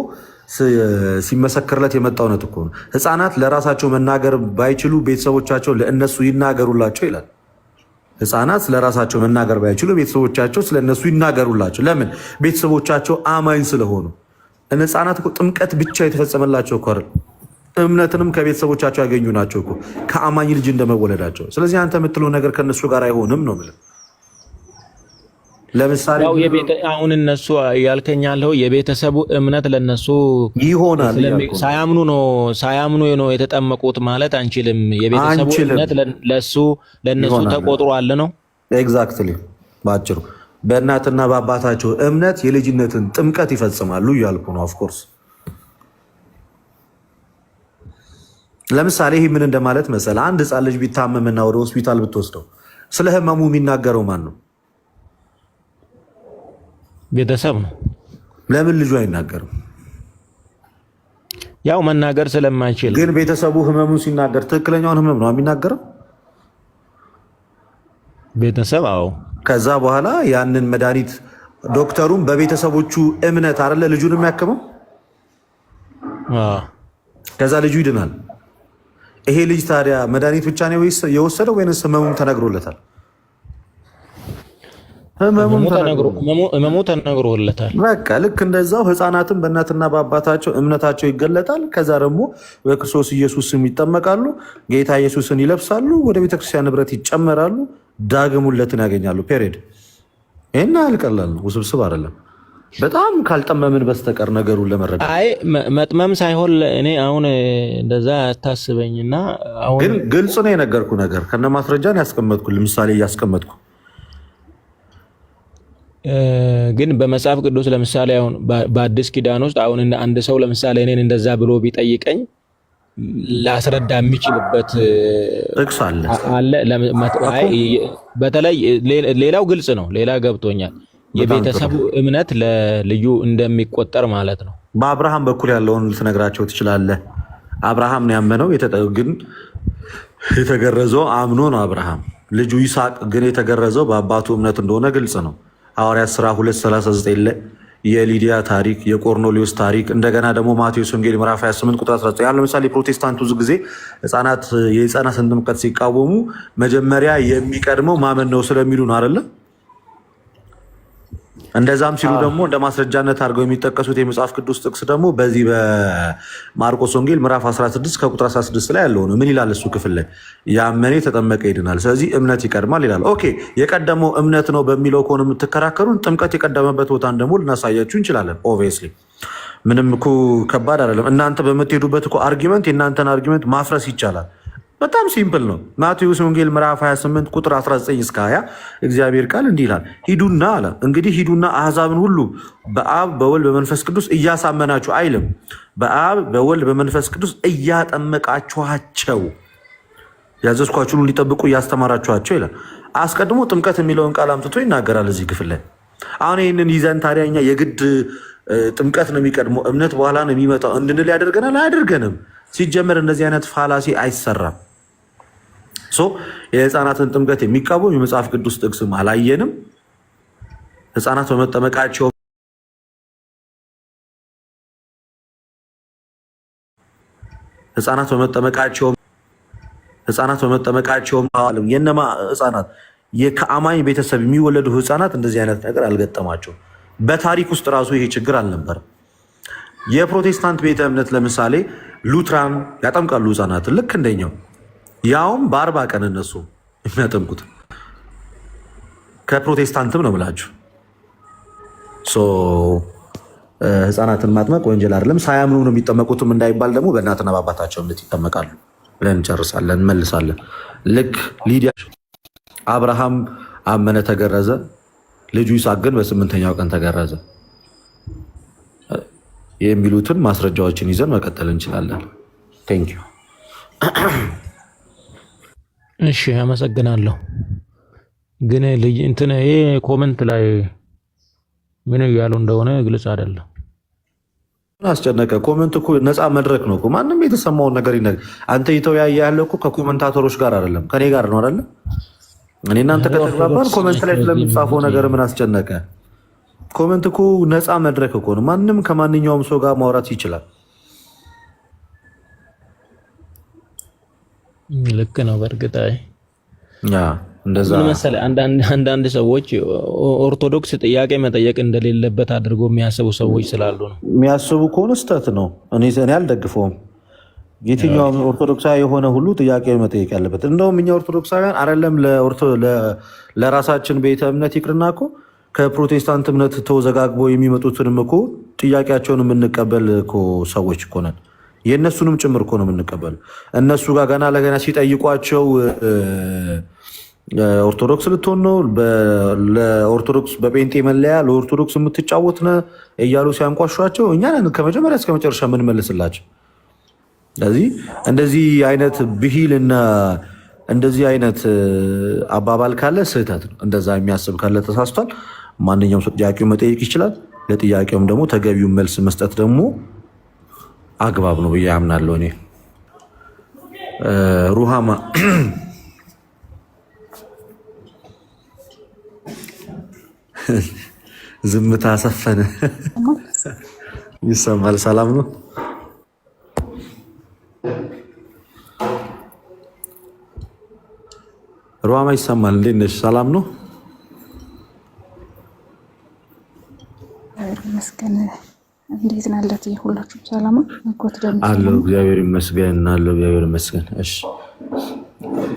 ሲመሰክርለት የመጣ እውነት እኮ ነው። ህፃናት ለራሳቸው መናገር ባይችሉ ቤተሰቦቻቸው ለእነሱ ይናገሩላቸው ይላል። ህፃናት ስለራሳቸው መናገር ባይችሉ ቤተሰቦቻቸው ስለነሱ ይናገሩላቸው። ለምን? ቤተሰቦቻቸው አማኝ ስለሆኑ። ህፃናት እኮ ጥምቀት ብቻ የተፈጸመላቸው እኮ አይደል፣ እምነትንም ከቤተሰቦቻቸው ያገኙ ናቸው እኮ ከአማኝ ልጅ እንደመወለዳቸው። ስለዚህ አንተ የምትለው ነገር ከነሱ ጋር አይሆንም ነው የምልህ። ለምሳሌ አሁን እነሱ ያልከኛለው የቤተሰቡ እምነት ለነሱ ይሆናል። ሳያምኑ ነው የተጠመቁት ማለት አንችልም። የቤተሰቡ እምነት ለነሱ ተቆጥሯል ነው። ኤግዛክትሊ። ባጭሩ በእናትና በአባታቸው እምነት የልጅነትን ጥምቀት ይፈጽማሉ እያልኩ ነው። ኦፍኮርስ ለምሳሌ ይህ ምን እንደማለት መሰለህ፣ አንድ ህፃን ልጅ ቢታመምና ወደ ሆስፒታል ብትወስደው ስለ ህመሙ የሚናገረው ማን ነው? ቤተሰብ ነው። ለምን ልጁ አይናገርም? ያው መናገር ስለማይችል። ግን ቤተሰቡ ህመሙን ሲናገር ትክክለኛውን ህመም ነው የሚናገረው ቤተሰብ። አዎ። ከዛ በኋላ ያንን መድኃኒት ዶክተሩም በቤተሰቦቹ እምነት አይደለ ልጁን የሚያክመው። ከዛ ልጁ ይድናል። ይሄ ልጅ ታዲያ መድኃኒት ብቻ ነው የወሰደው ወይንስ ህመሙም ተነግሮለታል? ህመሙ ተነግሮለታል። በቃ ልክ እንደዛው ህፃናትም በእናትና በአባታቸው እምነታቸው ይገለጣል። ከዛ ደግሞ በክርስቶስ ኢየሱስ ስም ይጠመቃሉ፣ ጌታ ኢየሱስን ይለብሳሉ፣ ወደ ቤተክርስቲያን ንብረት ይጨመራሉ፣ ዳግም ውለትን ያገኛሉ። ፔሬድ። ይህን ያህል ቀላል ነው፣ ውስብስብ አይደለም። በጣም ካልጠመምን በስተቀር ነገሩን ለመረዳት አይ መጥመም ሳይሆን እኔ አሁን እንደዛ አታስበኝና አሁን ግን ግልጽ ነው የነገርኩ ነገር ከነ ማስረጃን ያስቀመጥኩ ለምሳሌ እያስቀመጥኩ ግን በመጽሐፍ ቅዱስ ለምሳሌ አሁን በአዲስ ኪዳን ውስጥ አሁን አንድ ሰው ለምሳሌ እኔን እንደዛ ብሎ ቢጠይቀኝ ላስረዳ የሚችልበት ጥቅስ አለ። በተለይ ሌላው ግልጽ ነው፣ ሌላ ገብቶኛል። የቤተሰቡ እምነት ለልዩ እንደሚቆጠር ማለት ነው። በአብርሃም በኩል ያለውን ልትነግራቸው ትችላለህ። አብርሃም ነው ያመነው፣ ግን የተገረዘው አምኖ ነው አብርሃም። ልጁ ይስሐቅ ግን የተገረዘው በአባቱ እምነት እንደሆነ ግልጽ ነው። ሐዋርያት ሥራ 2:39 ላይ የሊዲያ ታሪክ፣ የቆርኔሌዎስ ታሪክ፣ እንደገና ደግሞ ማቴዎስ ወንጌል ምዕራፍ 28 ቁጥር 19 ያለው ለምሳሌ ፕሮቴስታንቱ ብዙ ጊዜ የህፃናትን ጥምቀት ሲቃወሙ መጀመሪያ የሚቀድመው ማመን ነው ስለሚሉ ነው አይደለ? እንደዛም ሲሉ ደግሞ እንደ ማስረጃነት አድርገው የሚጠቀሱት የመጽሐፍ ቅዱስ ጥቅስ ደግሞ በዚህ በማርቆስ ወንጌል ምዕራፍ 16 ከቁጥር 16 ላይ ያለው ነው። ምን ይላል እሱ ክፍል ላይ? ያመነ የተጠመቀ ይድናል፣ ስለዚህ እምነት ይቀድማል ይላል። ኦኬ፣ የቀደመው እምነት ነው በሚለው ከሆነ የምትከራከሩን ጥምቀት የቀደመበት ቦታን ደግሞ ልናሳያችሁ እንችላለን። ኦብቪየስሊ ምንም እኮ ከባድ አይደለም። እናንተ በምትሄዱበት እኮ አርጊመንት የእናንተን አርጊመንት ማፍረስ ይቻላል። በጣም ሲምፕል ነው። ማቴዎስ ወንጌል ምዕራፍ 28 ቁጥር 19 እስከ 20 እግዚአብሔር ቃል እንዲህ ይላል፣ ሂዱና አለ እንግዲህ ሂዱና አሕዛብን ሁሉ በአብ በወልድ በመንፈስ ቅዱስ እያሳመናችሁ አይልም፣ በአብ በወልድ በመንፈስ ቅዱስ እያጠመቃችኋቸው ያዘዝኳችሁን እንዲጠብቁ እያስተማራችኋቸው ይላል። አስቀድሞ ጥምቀት የሚለውን ቃል አምጥቶ ይናገራል እዚህ ክፍል ላይ። አሁን ይህንን ይዘን ታዲያ እኛ የግድ ጥምቀት ነው የሚቀድመው እምነት በኋላ ነው የሚመጣው እንድንል ያደርገናል? አያደርገንም። ሲጀመር እንደዚህ አይነት ፋላሲ አይሰራም። የህፃናትን ጥምቀት የሚቃወም የመጽሐፍ ቅዱስ ጥቅስም አላየንም። ህፃናት በመጠመቃቸው የነማ ህፃናት ከአማኝ ቤተሰብ የሚወለዱ ህፃናት እንደዚህ አይነት ነገር አልገጠማቸውም። በታሪክ ውስጥ ራሱ ይሄ ችግር አልነበረም። የፕሮቴስታንት ቤተ እምነት ለምሳሌ ሉትራን ያጠምቃሉ ህፃናትን ልክ እንደኛው፣ ያውም በ40 ቀን እነሱ የሚያጠምቁት ከፕሮቴስታንትም ነው ብላችሁ ህፃናትን ማጥመቅ ወንጀል አይደለም። ሳያምኑ ነው የሚጠመቁትም እንዳይባል ደግሞ በእናትና በአባታቸው እምነት ይጠመቃሉ ብለን እንጨርሳለን፣ እንመልሳለን። ልክ ሊዲያ አብርሃም አመነ ተገረዘ፣ ልጁ ይስሐቅ ግን በ8ኛው ቀን ተገረዘ የሚሉትን ማስረጃዎችን ይዘን መቀጠል እንችላለን። ቴንክ ዩ። እሺ አመሰግናለሁ። ግን ይሄ ኮመንት ላይ ምን እያሉ እንደሆነ ግልጽ አይደለም። አስጨነቀ። ኮመንት እኮ ነፃ መድረክ ነው እኮ ማንም የተሰማውን ነገር ይነገር። አንተ እየተወያየ ያለው እኮ ከኮመንታተሮች ጋር አይደለም ከኔ ጋር ነው አይደለ? እኔ እናንተ ከተግባባን ኮመንት ላይ ስለሚጻፈው ነገር ምን አስጨነቀ? ኮመንት እኮ ነፃ መድረክ እኮ ነው። ማንም ከማንኛውም ሰው ጋር ማውራት ይችላል። ልክ ነው። በእርግጥ እንደዛ መሰለህ አንዳንድ ሰዎች ኦርቶዶክስ ጥያቄ መጠየቅ እንደሌለበት አድርጎ የሚያስቡ ሰዎች ስላሉ ነው። የሚያስቡ ከሆነ ስህተት ነው። እኔ አልደግፈውም። የትኛውም ኦርቶዶክሳዊ የሆነ ሁሉ ጥያቄ መጠየቅ ያለበት። እንደውም እኛ ኦርቶዶክሳውያን አይደለም ለራሳችን ቤተ እምነት ይቅርና እኮ ከፕሮቴስታንት እምነት ተወዘጋግበው የሚመጡትንም እኮ ጥያቄያቸውን የምንቀበል እኮ ሰዎች እኮ ነን። የእነሱንም ጭምር እኮ ነው የምንቀበል። እነሱ ጋር ገና ለገና ሲጠይቋቸው ኦርቶዶክስ ልትሆን ነው፣ ለኦርቶዶክስ በጴንጤ መለያ ለኦርቶዶክስ የምትጫወት ነህ እያሉ ሲያንቋሿቸው እኛ ከመጀመሪያ እስከ መጨረሻ የምንመልስላቸው። ስለዚህ እንደዚህ አይነት ብሂል እና እንደዚህ አይነት አባባል ካለ ስህተት ነው። እንደዛ የሚያስብ ካለ ተሳስቷል። ማንኛውም ሰው ጥያቄውን መጠየቅ ይችላል። ለጥያቄውም ደግሞ ተገቢውን መልስ መስጠት ደግሞ አግባብ ነው ብዬ አምናለሁ። እኔ ሩሃማ ዝምታ ሰፈነ ይሰማል። ሰላም ነው። ሩሃማ ይሰማል። እንዴት ነሽ? ሰላም ነው። እንዴት ናለት? ሁላችሁም ሰላም አለው? እግዚአብሔር ይመስገን አለው። እግዚአብሔር ይመስገን። እሺ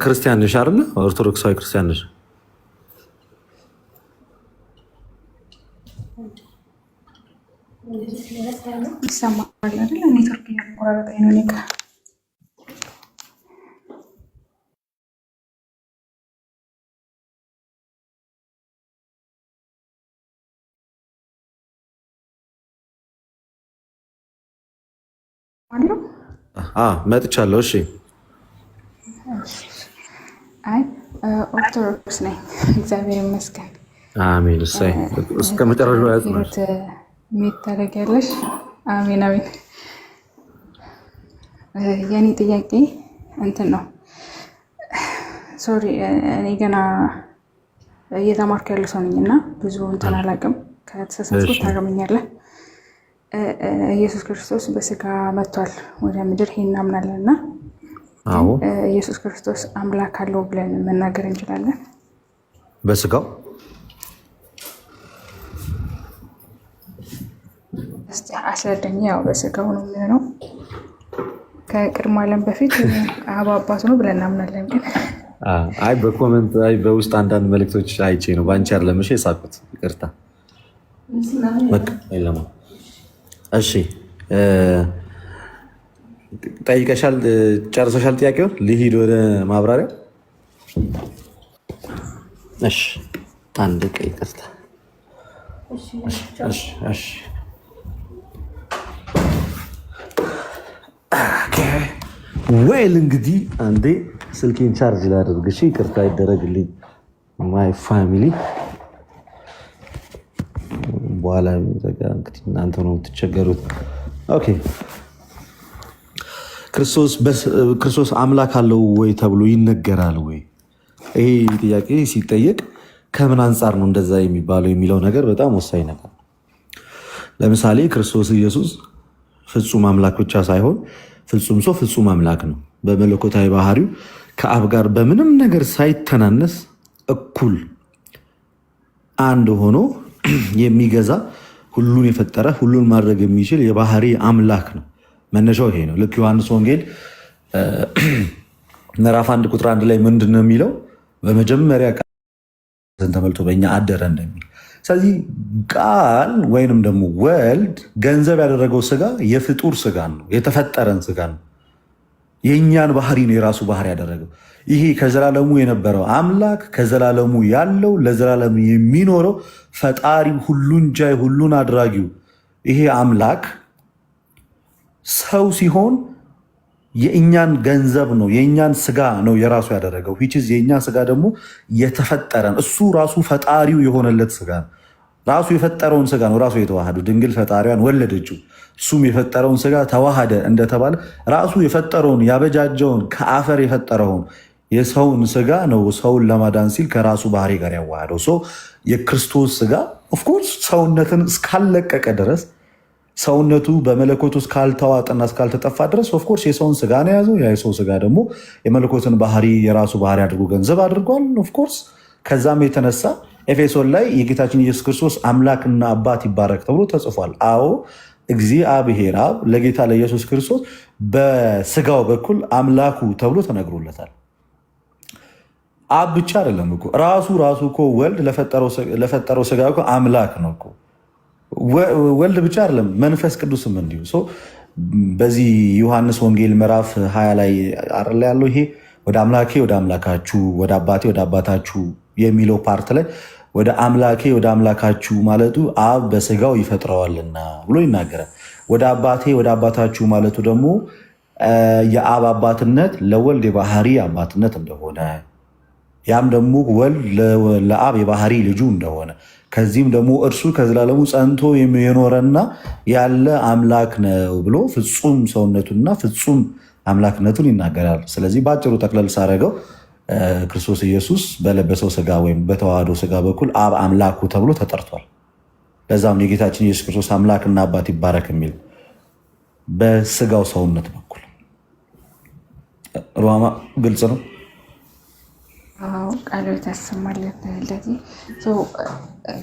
ክርስቲያን ነሽ አይደል? ኦርቶዶክሳዊ ክርስቲያን ነሽ? ይሰማል አይደል? ኔትወርክ እያቆራረጠኝ ነው። ኔጋ መጥቻለሁ። እሺ አይ ኦርቶዶክስ ነኝ። እግዚአብሔር ይመስገን። አሜን። እሰይ እስከ መጨረሻው ያጽናሽ። ሜት ታደርጊያለሽ። አሜን አሜን። የኔ ጥያቄ እንትን ነው። ሶሪ እኔ ገና እየተማርኩ ያለ ሰው ነኝ እና ብዙ እንትን አላውቅም። ከተሳሳትኩ ታርመኛለህ። ኢየሱስ ክርስቶስ በስጋ መጥቷል ወደ ምድር፣ ይሄን እናምናለን እና ኢየሱስ ክርስቶስ አምላክ አለው ብለን መናገር እንችላለን? በስጋው እስቲ አስረዳኝ። ያው በስጋው ነው የሚሆነው። ከቅድመ ዓለም በፊት አብ አባቱ ነው ብለን እናምናለን። ግን አይ በኮመንት አይ በውስጥ አንዳንድ መልእክቶች አይቼ ነው ባንቺ አይደለም። እሺ የሳቁት ይቅርታ። በቃ አይለማ። እሺ ጠይቀሻል፣ ጨርሰሻል ጥያቄውን? ልሂድ ወደ ማብራሪያው። እሺ አንድ ቀይ ይቅርታ። እሺ ወይል እንግዲህ አንዴ ስልኬን ቻርጅ ላድርግ። እሺ ይቅርታ ይደረግልኝ ማይ ፋሚሊ። በኋላ እንግዲህ እናንተ ነው የምትቸገሩት። ኦኬ ክርስቶስ አምላክ አለው ወይ ተብሎ ይነገራል ወይ? ይሄ ጥያቄ ሲጠየቅ ከምን አንጻር ነው እንደዛ የሚባለው የሚለው ነገር በጣም ወሳኝ ነገር። ለምሳሌ ክርስቶስ ኢየሱስ ፍጹም አምላክ ብቻ ሳይሆን ፍጹም ሰው ፍጹም አምላክ ነው። በመለኮታዊ ባህሪው ከአብ ጋር በምንም ነገር ሳይተናነስ እኩል አንድ ሆኖ የሚገዛ ሁሉን የፈጠረ ሁሉን ማድረግ የሚችል የባህሪ አምላክ ነው። መነሻው ይሄ ነው። ልክ ዮሐንስ ወንጌል ምዕራፍ 1 ቁጥር 1 ላይ ምንድን ነው የሚለው? በመጀመሪያ ቃል ተመልቶ በእኛ አደረ እንደሚል። ስለዚህ ቃል ወይንም ደግሞ ወልድ ገንዘብ ያደረገው ስጋ የፍጡር ስጋ ነው፣ የተፈጠረን ስጋ ነው። የእኛን ባህሪ ነው የራሱ ባህሪ ያደረገው። ይሄ ከዘላለሙ የነበረው አምላክ ከዘላለሙ ያለው ለዘላለም የሚኖረው ፈጣሪ ሁሉን ቻይ ሁሉን አድራጊው ይሄ አምላክ ሰው ሲሆን የእኛን ገንዘብ ነው የእኛን ስጋ ነው የራሱ ያደረገው። የእኛ ስጋ ደግሞ የተፈጠረን እሱ ራሱ ፈጣሪው የሆነለት ስጋ ነው። ራሱ የፈጠረውን ስጋ ነው ራሱ የተዋሃዱ። ድንግል ፈጣሪዋን ወለደችው፣ እሱም የፈጠረውን ስጋ ተዋሃደ እንደተባለ ራሱ የፈጠረውን ያበጃጀውን ከአፈር የፈጠረውን የሰውን ስጋ ነው ሰውን ለማዳን ሲል ከራሱ ባህሪ ጋር ያዋሃደው። ሰው የክርስቶስ ስጋ ኦፍኮርስ ሰውነትን እስካለቀቀ ድረስ ሰውነቱ በመለኮቱ እስካልተዋጠና እስካልተጠፋ ድረስ ኦፍኮርስ የሰውን ስጋ ነው የያዘው። የሰው ስጋ ደግሞ የመለኮትን ባህሪ የራሱ ባህሪ አድርጎ ገንዘብ አድርጓል። ኦፍኮርስ ከዛም የተነሳ ኤፌሶን ላይ የጌታችን ኢየሱስ ክርስቶስ አምላክና አባት ይባረክ ተብሎ ተጽፏል። አዎ እግዚአብሔር አብ ለጌታ ለኢየሱስ ክርስቶስ በስጋው በኩል አምላኩ ተብሎ ተነግሮለታል። አብ ብቻ አይደለም እኮ ራሱ እኮ ወልድ ለፈጠረው ስጋ እኮ አምላክ ነው እኮ። ወልድ ብቻ አይደለም መንፈስ ቅዱስም እንዲሁ። በዚህ ዮሐንስ ወንጌል ምዕራፍ 20 ላይ አይደል ያለው ይሄ ወደ አምላኬ ወደ አምላካችሁ ወደ አባቴ ወደ አባታችሁ የሚለው ፓርት ላይ ወደ አምላኬ ወደ አምላካችሁ ማለቱ አብ በስጋው ይፈጥረዋልና ብሎ ይናገራል። ወደ አባቴ ወደ አባታችሁ ማለቱ ደግሞ የአብ አባትነት ለወልድ የባህሪ አባትነት እንደሆነ፣ ያም ደግሞ ወልድ ለአብ የባህሪ ልጁ እንደሆነ፣ ከዚህም ደግሞ እርሱ ከዘላለሙ ጸንቶ የኖረና ያለ አምላክ ነው ብሎ ፍጹም ሰውነቱንና ፍጹም አምላክነቱን ይናገራል። ስለዚህ በአጭሩ ጠቅለል ሳደርገው ክርስቶስ ኢየሱስ በለበሰው ስጋ ወይም በተዋህዶ ስጋ በኩል አብ አምላኩ ተብሎ ተጠርቷል። ለዛም የጌታችን ኢየሱስ ክርስቶስ አምላክና አባት ይባረክ የሚል በስጋው ሰውነት በኩል ሮማ ግልጽ ነው። ቃሎት ያሰማልን። እንደዚህ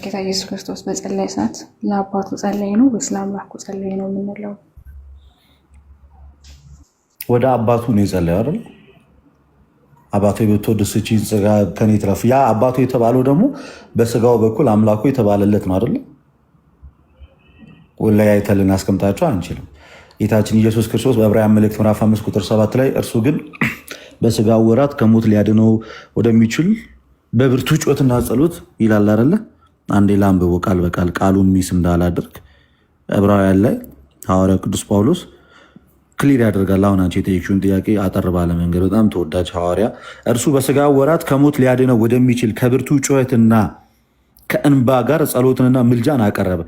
ጌታ ኢየሱስ ክርስቶስ በጸለየ ሰዓት ለአባቱ ጸለየ ነው ወይስ ለአምላኩ ጸለየ ነው የምንለው? ወደ አባቱ ነው የጸለየው አይደል? አባቱ ብትወድስ ይህችን ሥጋ ከኔ ትለፍ። ያ አባቱ የተባለው ደግሞ በስጋው በኩል አምላኩ የተባለለት ነው አይደል? ወለያይተን ልናስቀምጣቸው አንችልም። ጌታችን ኢየሱስ ክርስቶስ በዕብራውያን መልእክት ምዕራፍ 5 ቁጥር 7 ላይ እርሱ ግን በስጋው ወራት ከሞት ሊያድነው ወደሚችል በብርቱ ጩኸትና ጸሎት ይላል አይደለ? አንዴ ላንብቦ ቃል በቃል ቃሉን ሚስ እንዳላደርግ ዕብራውያን ላይ ሐዋርያው ቅዱስ ጳውሎስ ክሊር ያደርጋል። አሁን አንቺ የጠየቅሽውን ጥያቄ አጠር ባለ መንገድ በጣም ተወዳጅ ሐዋርያ እርሱ በስጋው ወራት ከሞት ሊያድነው ወደሚችል ከብርቱ ጩኸትና ከእንባ ጋር ጸሎትንና ምልጃን አቀረበ፣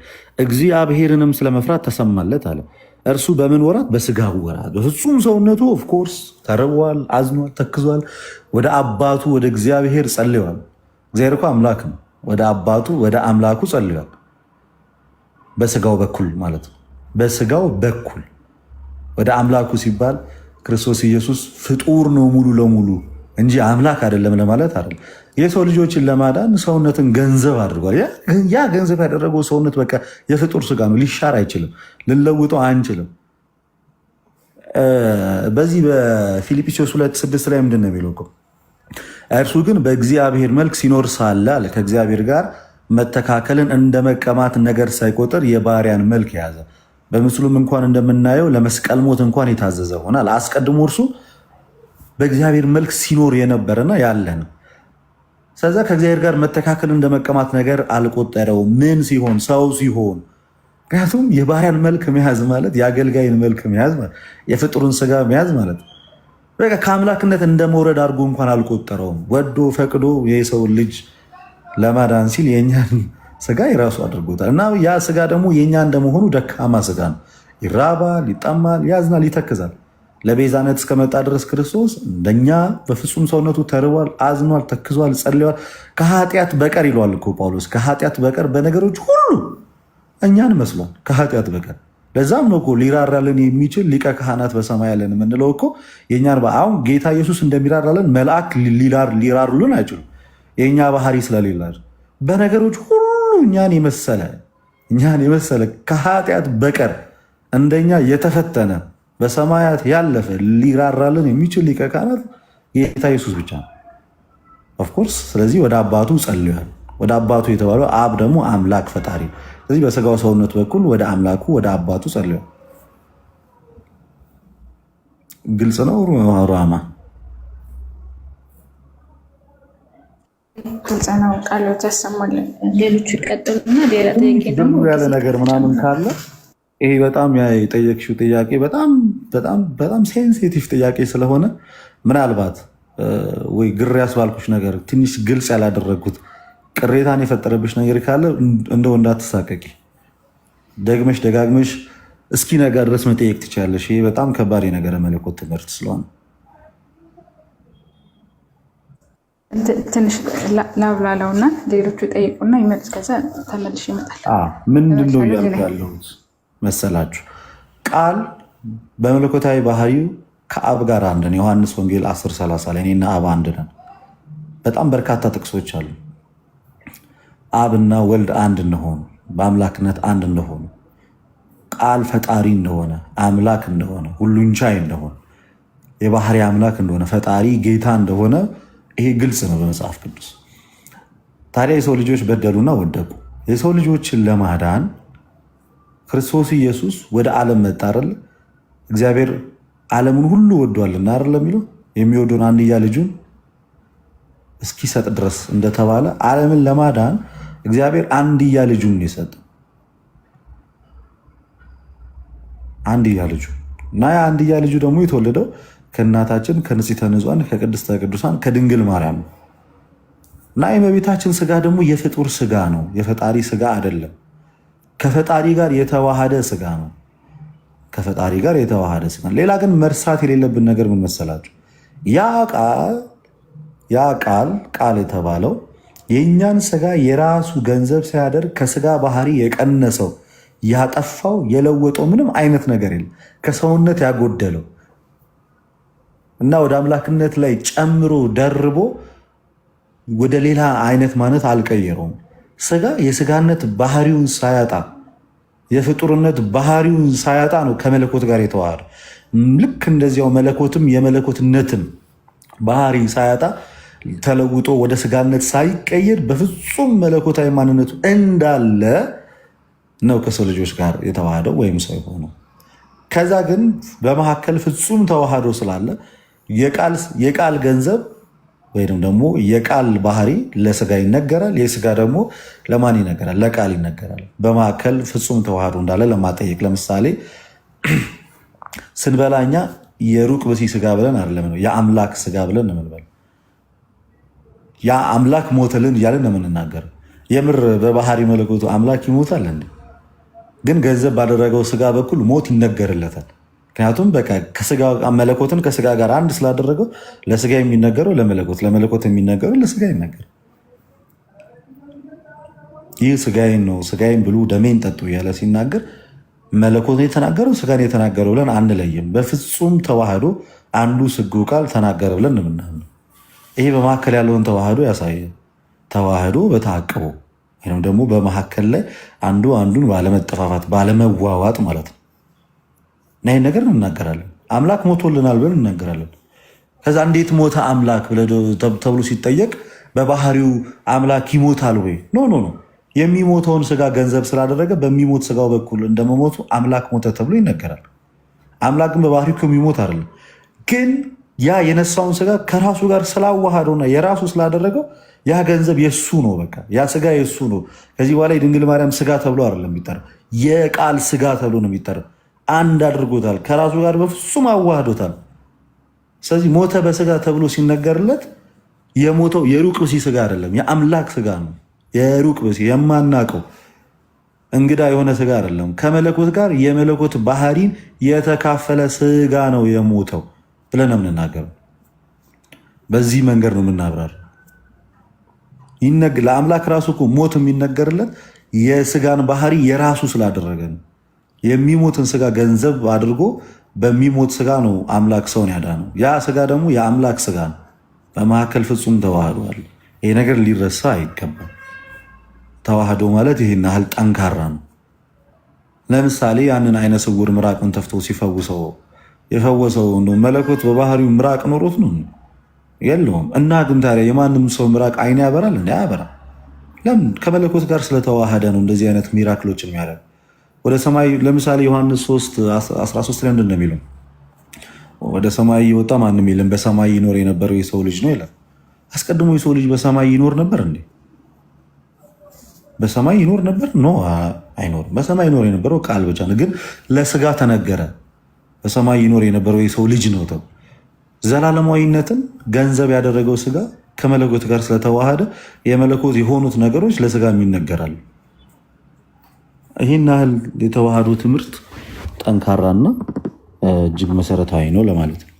እግዚአብሔርንም ስለመፍራት ተሰማለት አለ። እርሱ በምን ወራት? በስጋው ወራት በፍጹም ሰውነቱ ኦፍኮርስ ተርቧል፣ አዝኗል፣ ተክዟል። ወደ አባቱ ወደ እግዚአብሔር ጸልዋል። እግዚአብሔር እኮ አምላክ ነው። ወደ አባቱ ወደ አምላኩ ጸልዋል። በስጋው በኩል ማለት ነው። በስጋው በኩል ወደ አምላኩ ሲባል ክርስቶስ ኢየሱስ ፍጡር ነው ሙሉ ለሙሉ እንጂ አምላክ አይደለም ለማለት አይደለም። የሰው ልጆችን ለማዳን ሰውነትን ገንዘብ አድርጓል። ያ ገንዘብ ያደረገው ሰውነት በቃ የፍጡር ስጋ ነው። ሊሻር አይችልም፣ ልንለውጠው አንችልም። በዚህ በፊልጵስዩስ 2:6 ላይ ምንድን ነው የሚለው? እርሱ ግን በእግዚአብሔር መልክ ሲኖር ሳለ አለ ከእግዚአብሔር ጋር መተካከልን እንደ መቀማት ነገር ሳይቆጥር የባሪያን መልክ የያዘ በምስሉም እንኳን እንደምናየው ለመስቀል ሞት እንኳን የታዘዘ ሆናል። አስቀድሞ እርሱ በእግዚአብሔር መልክ ሲኖር የነበረና ያለ ነው። ስለዛ ከእግዚአብሔር ጋር መተካከል እንደ መቀማት ነገር አልቆጠረው። ምን ሲሆን? ሰው ሲሆን። ምክንያቱም የባሪያን መልክ መያዝ ማለት የአገልጋይን መልክ መያዝ ማለት የፍጡርን ስጋ መያዝ ማለት በቃ ከአምላክነት እንደ መውረድ አድርጎ እንኳን አልቆጠረውም። ወዶ ፈቅዶ የሰው ልጅ ለማዳን ሲል የእኛን ስጋ የራሱ አድርጎታል። እና ያ ስጋ ደግሞ የእኛ እንደመሆኑ ደካማ ስጋ ነው። ይራባል፣ ይጠማል፣ ያዝናል፣ ይተክዛል። ለቤዛነት እስከመጣ ድረስ ክርስቶስ እንደኛ በፍጹም ሰውነቱ ተርቧል፣ አዝኗል፣ ተክዟል፣ ጸልዋል። ከኃጢአት በቀር ይለዋል እኮ ጳውሎስ። ከኃጢአት በቀር በነገሮች ሁሉ እኛን መስሏል። ከኃጢአት በቀር ለዛም ነው እኮ ሊራራልን የሚችል ሊቀ ካህናት በሰማይ ያለን የምንለው እኮ የእኛን። አሁን ጌታ ኢየሱስ እንደሚራራልን መልአክ ሊራሩልን አይችሉም። የእኛ ባህሪ ስለሌላቸው በነገሮች ሁሉ እኛን የመሰለ ከኃጢአት በቀር እንደኛ የተፈተነ በሰማያት ያለፈ ሊራራልን የሚችል ሊቀ ካህናት ጌታ ኢየሱስ ብቻ ነው። ኦፍኮርስ። ስለዚህ ወደ አባቱ ጸልያል። ወደ አባቱ የተባለው አብ ደግሞ አምላክ ፈጣሪ። ስለዚህ በስጋው ሰውነት በኩል ወደ አምላኩ ወደ አባቱ ጸልያል። ግልጽ ነው። ሩሃማ ግልጽ ነው። ቃሎት ያሰማልን። ሌሎቹ ይቀጥሉና ሌላ ጥያቄ ደግሞ ያለ ነገር ምናምን ካለ ይሄ በጣም የጠየቅሽው ጥያቄ በጣም ሴንሲቲቭ ጥያቄ ስለሆነ ምናልባት ወይ ግር ያስባልኩሽ ነገር ትንሽ ግልጽ ያላደረግኩት ቅሬታን የፈጠረብሽ ነገር ካለ እንደው እንዳትሳቀቂ ደግመሽ ደጋግመሽ እስኪ ነገር ድረስ መጠየቅ ትችላለሽ። ይሄ በጣም ከባድ የነገረ መለኮት ትምህርት ስለሆነ ትንሽ ላብላላውና ሌሎቹ ጠይቁና ይመልስ። ከዛ ተመልሽ ይመጣል። ምንድን ነው እያልኩ ያለሁት መሰላችሁ? ቃል በመለኮታዊ ባህሪው ከአብ ጋር አንድ ነው። ዮሐንስ ወንጌል 10:30 ላይ እኔና አብ አንድ ነን። በጣም በርካታ ጥቅሶች አሉ። አብና ወልድ አንድ እንደሆኑ፣ በአምላክነት አንድ እንደሆኑ፣ ቃል ፈጣሪ እንደሆነ፣ አምላክ እንደሆነ፣ ሁሉን ቻይ እንደሆነ፣ የባህሪ አምላክ እንደሆነ፣ ፈጣሪ ጌታ እንደሆነ ይሄ ግልጽ ነው በመጽሐፍ ቅዱስ። ታዲያ የሰው ልጆች በደሉና ወደቁ። የሰው ልጆችን ለማዳን ክርስቶስ ኢየሱስ ወደ ዓለም መጣ አይደል? እግዚአብሔር ዓለሙን ሁሉ ወዷልና አይደል የሚለው የሚወደውን አንድያ ልጁን እስኪሰጥ ድረስ እንደተባለ ዓለምን ለማዳን እግዚአብሔር አንድያ ልጁን የሰጠ አንድያ ልጁ እና ያ አንድያ ልጁ ደግሞ የተወለደው ከእናታችን ከንጽሕተ ንጹሐን ከቅድስተ ቅዱሳን ከድንግል ማርያም ነው። እና የእመቤታችን ስጋ ደግሞ የፍጡር ስጋ ነው፣ የፈጣሪ ስጋ አይደለም። ከፈጣሪ ጋር የተዋሃደ ስጋ ነው። ከፈጣሪ ጋር የተዋሃደ ስጋ። ሌላ ግን መርሳት የሌለብን ነገር ምን መሰላችሁ? ያ ቃል የተባለው የእኛን ስጋ የራሱ ገንዘብ ሲያደርግ ከስጋ ባህሪ የቀነሰው ያጠፋው የለወጠው ምንም አይነት ነገር የለም። ከሰውነት ያጎደለው እና ወደ አምላክነት ላይ ጨምሮ ደርቦ ወደ ሌላ አይነት ማነት አልቀየረውም። ስጋ የስጋነት ባህሪውን ሳያጣ የፍጡርነት ባህሪውን ሳያጣ ነው ከመለኮት ጋር የተዋሃደ። ልክ እንደዚያው መለኮትም የመለኮትነትን ባህሪ ሳያጣ ተለውጦ ወደ ስጋነት ሳይቀየር በፍጹም መለኮታዊ ማንነቱ እንዳለ ነው ከሰው ልጆች ጋር የተዋሃደው ወይም ሰው የሆነው። ከዛ ግን በመካከል ፍጹም ተዋህዶ ስላለ የቃል ገንዘብ ወይም ደግሞ የቃል ባህሪ ለስጋ ይነገራል፣ የስጋ ደግሞ ለማን ይነገራል? ለቃል ይነገራል። በመካከል ፍጹም ተዋህዶ እንዳለ ለማጠየቅ ለምሳሌ ስንበላኛ የሩቅ ብእሲ ስጋ ብለን አይደለም ነው የአምላክ ስጋ ብለን ነው የምንበላው። ያ አምላክ ሞተልን እያለን ነው የምንናገረው። የምር በባህሪ መለኮቱ አምላክ ይሞታል እንዴ? ግን ገንዘብ ባደረገው ስጋ በኩል ሞት ይነገርለታል። ምክንያቱም በቃ መለኮትን ከስጋ ጋር አንድ ስላደረገው ለስጋ የሚነገረው ለመለኮት፣ ለመለኮት የሚነገረው ለስጋ ይነገር። ይህ ስጋዬን ነው ስጋዬን ብሉ ደሜን ጠጡ እያለ ሲናገር መለኮትን የተናገረው ስጋን የተናገረው ብለን አንለይም። በፍጹም ተዋህዶ አንዱ ስግው ቃል ተናገረ ብለን ነው የምናምነው። ይሄ በመካከል ያለውን ተዋህዶ ያሳያል። ተዋህዶ በተአቅቦ ወይም ደግሞ በመካከል ላይ አንዱ አንዱን ባለመጠፋፋት ባለመዋዋጥ ማለት ነው። እና ይህን ነገር እናገራለን። አምላክ ሞቶልናል ብለን እናገራለን። ከዛ እንዴት ሞተ አምላክ ተብሎ ሲጠየቅ በባህሪው አምላክ ይሞታል ወይ? ኖ ኖ ኖ። የሚሞተውን ስጋ ገንዘብ ስላደረገ በሚሞት ስጋው በኩል እንደመሞቱ አምላክ ሞተ ተብሎ ይነገራል። አምላክ ግን በባህሪው የሚሞት አይደለም። ግን ያ የነሳውን ስጋ ከራሱ ጋር ስላዋሃደውና የራሱ ስላደረገው ያ ገንዘብ የሱ ነው። በቃ ያ ስጋ የሱ ነው። ከዚህ በኋላ የድንግል ማርያም ስጋ ተብሎ አይደለም የሚጠራው፣ የቃል ስጋ ተብሎ ነው የሚጠራው። አንድ አድርጎታል፣ ከራሱ ጋር በፍጹም አዋህዶታል። ስለዚህ ሞተ በስጋ ተብሎ ሲነገርለት የሞተው የሩቅ ብእሲ ስጋ አይደለም፣ የአምላክ ስጋ ነው። የሩቅ ብእሲ የማናቀው እንግዳ የሆነ ስጋ አይደለም። ከመለኮት ጋር የመለኮት ባህሪን የተካፈለ ስጋ ነው የሞተው ብለን ነው የምንናገረው። በዚህ መንገድ ነው የምናብራር። ለአምላክ ራሱ እኮ ሞት የሚነገርለት የስጋን ባህሪ የራሱ ስላደረገ ነው። የሚሞትን ስጋ ገንዘብ አድርጎ በሚሞት ስጋ ነው አምላክ ሰውን ያዳነው። ያ ስጋ ደግሞ የአምላክ ስጋ ነው። በመካከል ፍጹም ተዋህዷል። ይሄ ነገር ሊረሳ አይገባም። ተዋህዶ ማለት ይህን ያህል ጠንካራ ነው። ለምሳሌ ያንን አይነ ስውር ምራቅን ተፍቶ ሲፈውሰው የፈወሰው መለኮት በባህሪው ምራቅ ኖሮት ነው? የለውም። እና ግን ታዲያ የማንም ሰው ምራቅ አይን ያበራል? እንዲ ያበራ። ለምን? ከመለኮት ጋር ስለተዋሃደ ነው እንደዚህ አይነት ሚራክሎች የሚያደርግ። ወደ ሰማይ ለምሳሌ ዮሐንስ 3:13 ላይ ምንድን ነው የሚለው? ወደ ሰማይ የወጣ ማንም የለም፣ በሰማይ ይኖር የነበረው የሰው ልጅ ነው ይላል። አስቀድሞ የሰው ልጅ በሰማይ ይኖር ነበር እንዴ? በሰማይ ይኖር ነበር? ኖ አይኖርም። በሰማይ ይኖር የነበረው ቃል ብቻ ነው፣ ግን ለስጋ ተነገረ። በሰማይ ይኖር የነበረው የሰው ልጅ ነው ተብሎ ዘላለማዊነትን ገንዘብ ያደረገው ስጋ ከመለኮት ጋር ስለተዋሃደ የመለኮት የሆኑት ነገሮች ለስጋም ይነገራሉ። ይህን ያህል የተዋሃዶ ትምህርት ጠንካራና እጅግ መሰረታዊ ነው ለማለት ነው።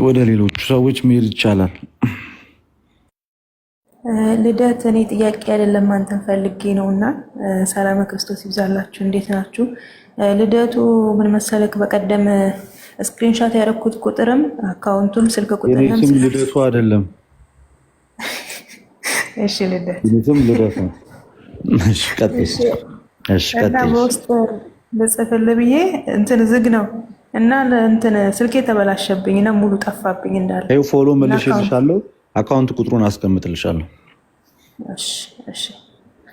ወደ ሌሎቹ ሰዎች መሄድ ይቻላል። ልደት፣ እኔ ጥያቄ አይደለም አንተን ፈልጌ ነው እና ሰላም ክርስቶስ ይብዛላችሁ። እንዴት ናችሁ? ልደቱ ምን መሰለክ፣ በቀደም ስክሪንሻት ያደረኩት ቁጥርም አካውንቱም ስልክ ቁጥርም ስም ልደቱ አይደለም። እሺ ልደት ስም ልደቱ ነው። እሺ ቀጥል። እና በውስጥ ልጽፍልህ ብዬ እንትን ዝግ ነው እና እንትን ስልኬ ተበላሸብኝ እና ሙሉ ጠፋብኝ እንዳለ። ይኸው ፎሎ መልሼልሻለሁ፣ አካውንት ቁጥሩን አስቀምጥልሻለሁ።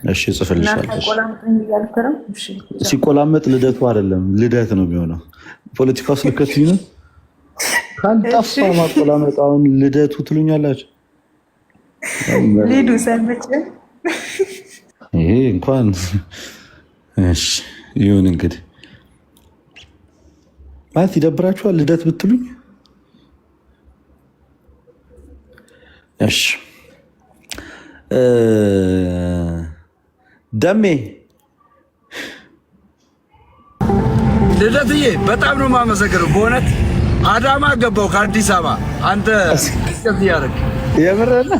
እሺ ጽፍልሻለሁ። ሲቆላመጥ ልደቱ አይደለም ልደት ነው የሚሆነው። ፖለቲካው ስለከትኝ ነው። ካልጠፋ ማቆላመጥ አሁን ልደቱ ትሉኛላችሁ። ሊዱ ሰምቼ ይሄ እንኳን እሺ ይሁን እንግዲህ ማለት ይደብራችኋል ልደት ብትሉኝ። እሺ ደሜ ልደትዬ በጣም ነው የማመሰግነው በእውነት። አዳማ ገባው ከአዲስ አበባ አንተ እስከዚህ ያደረግ የምርና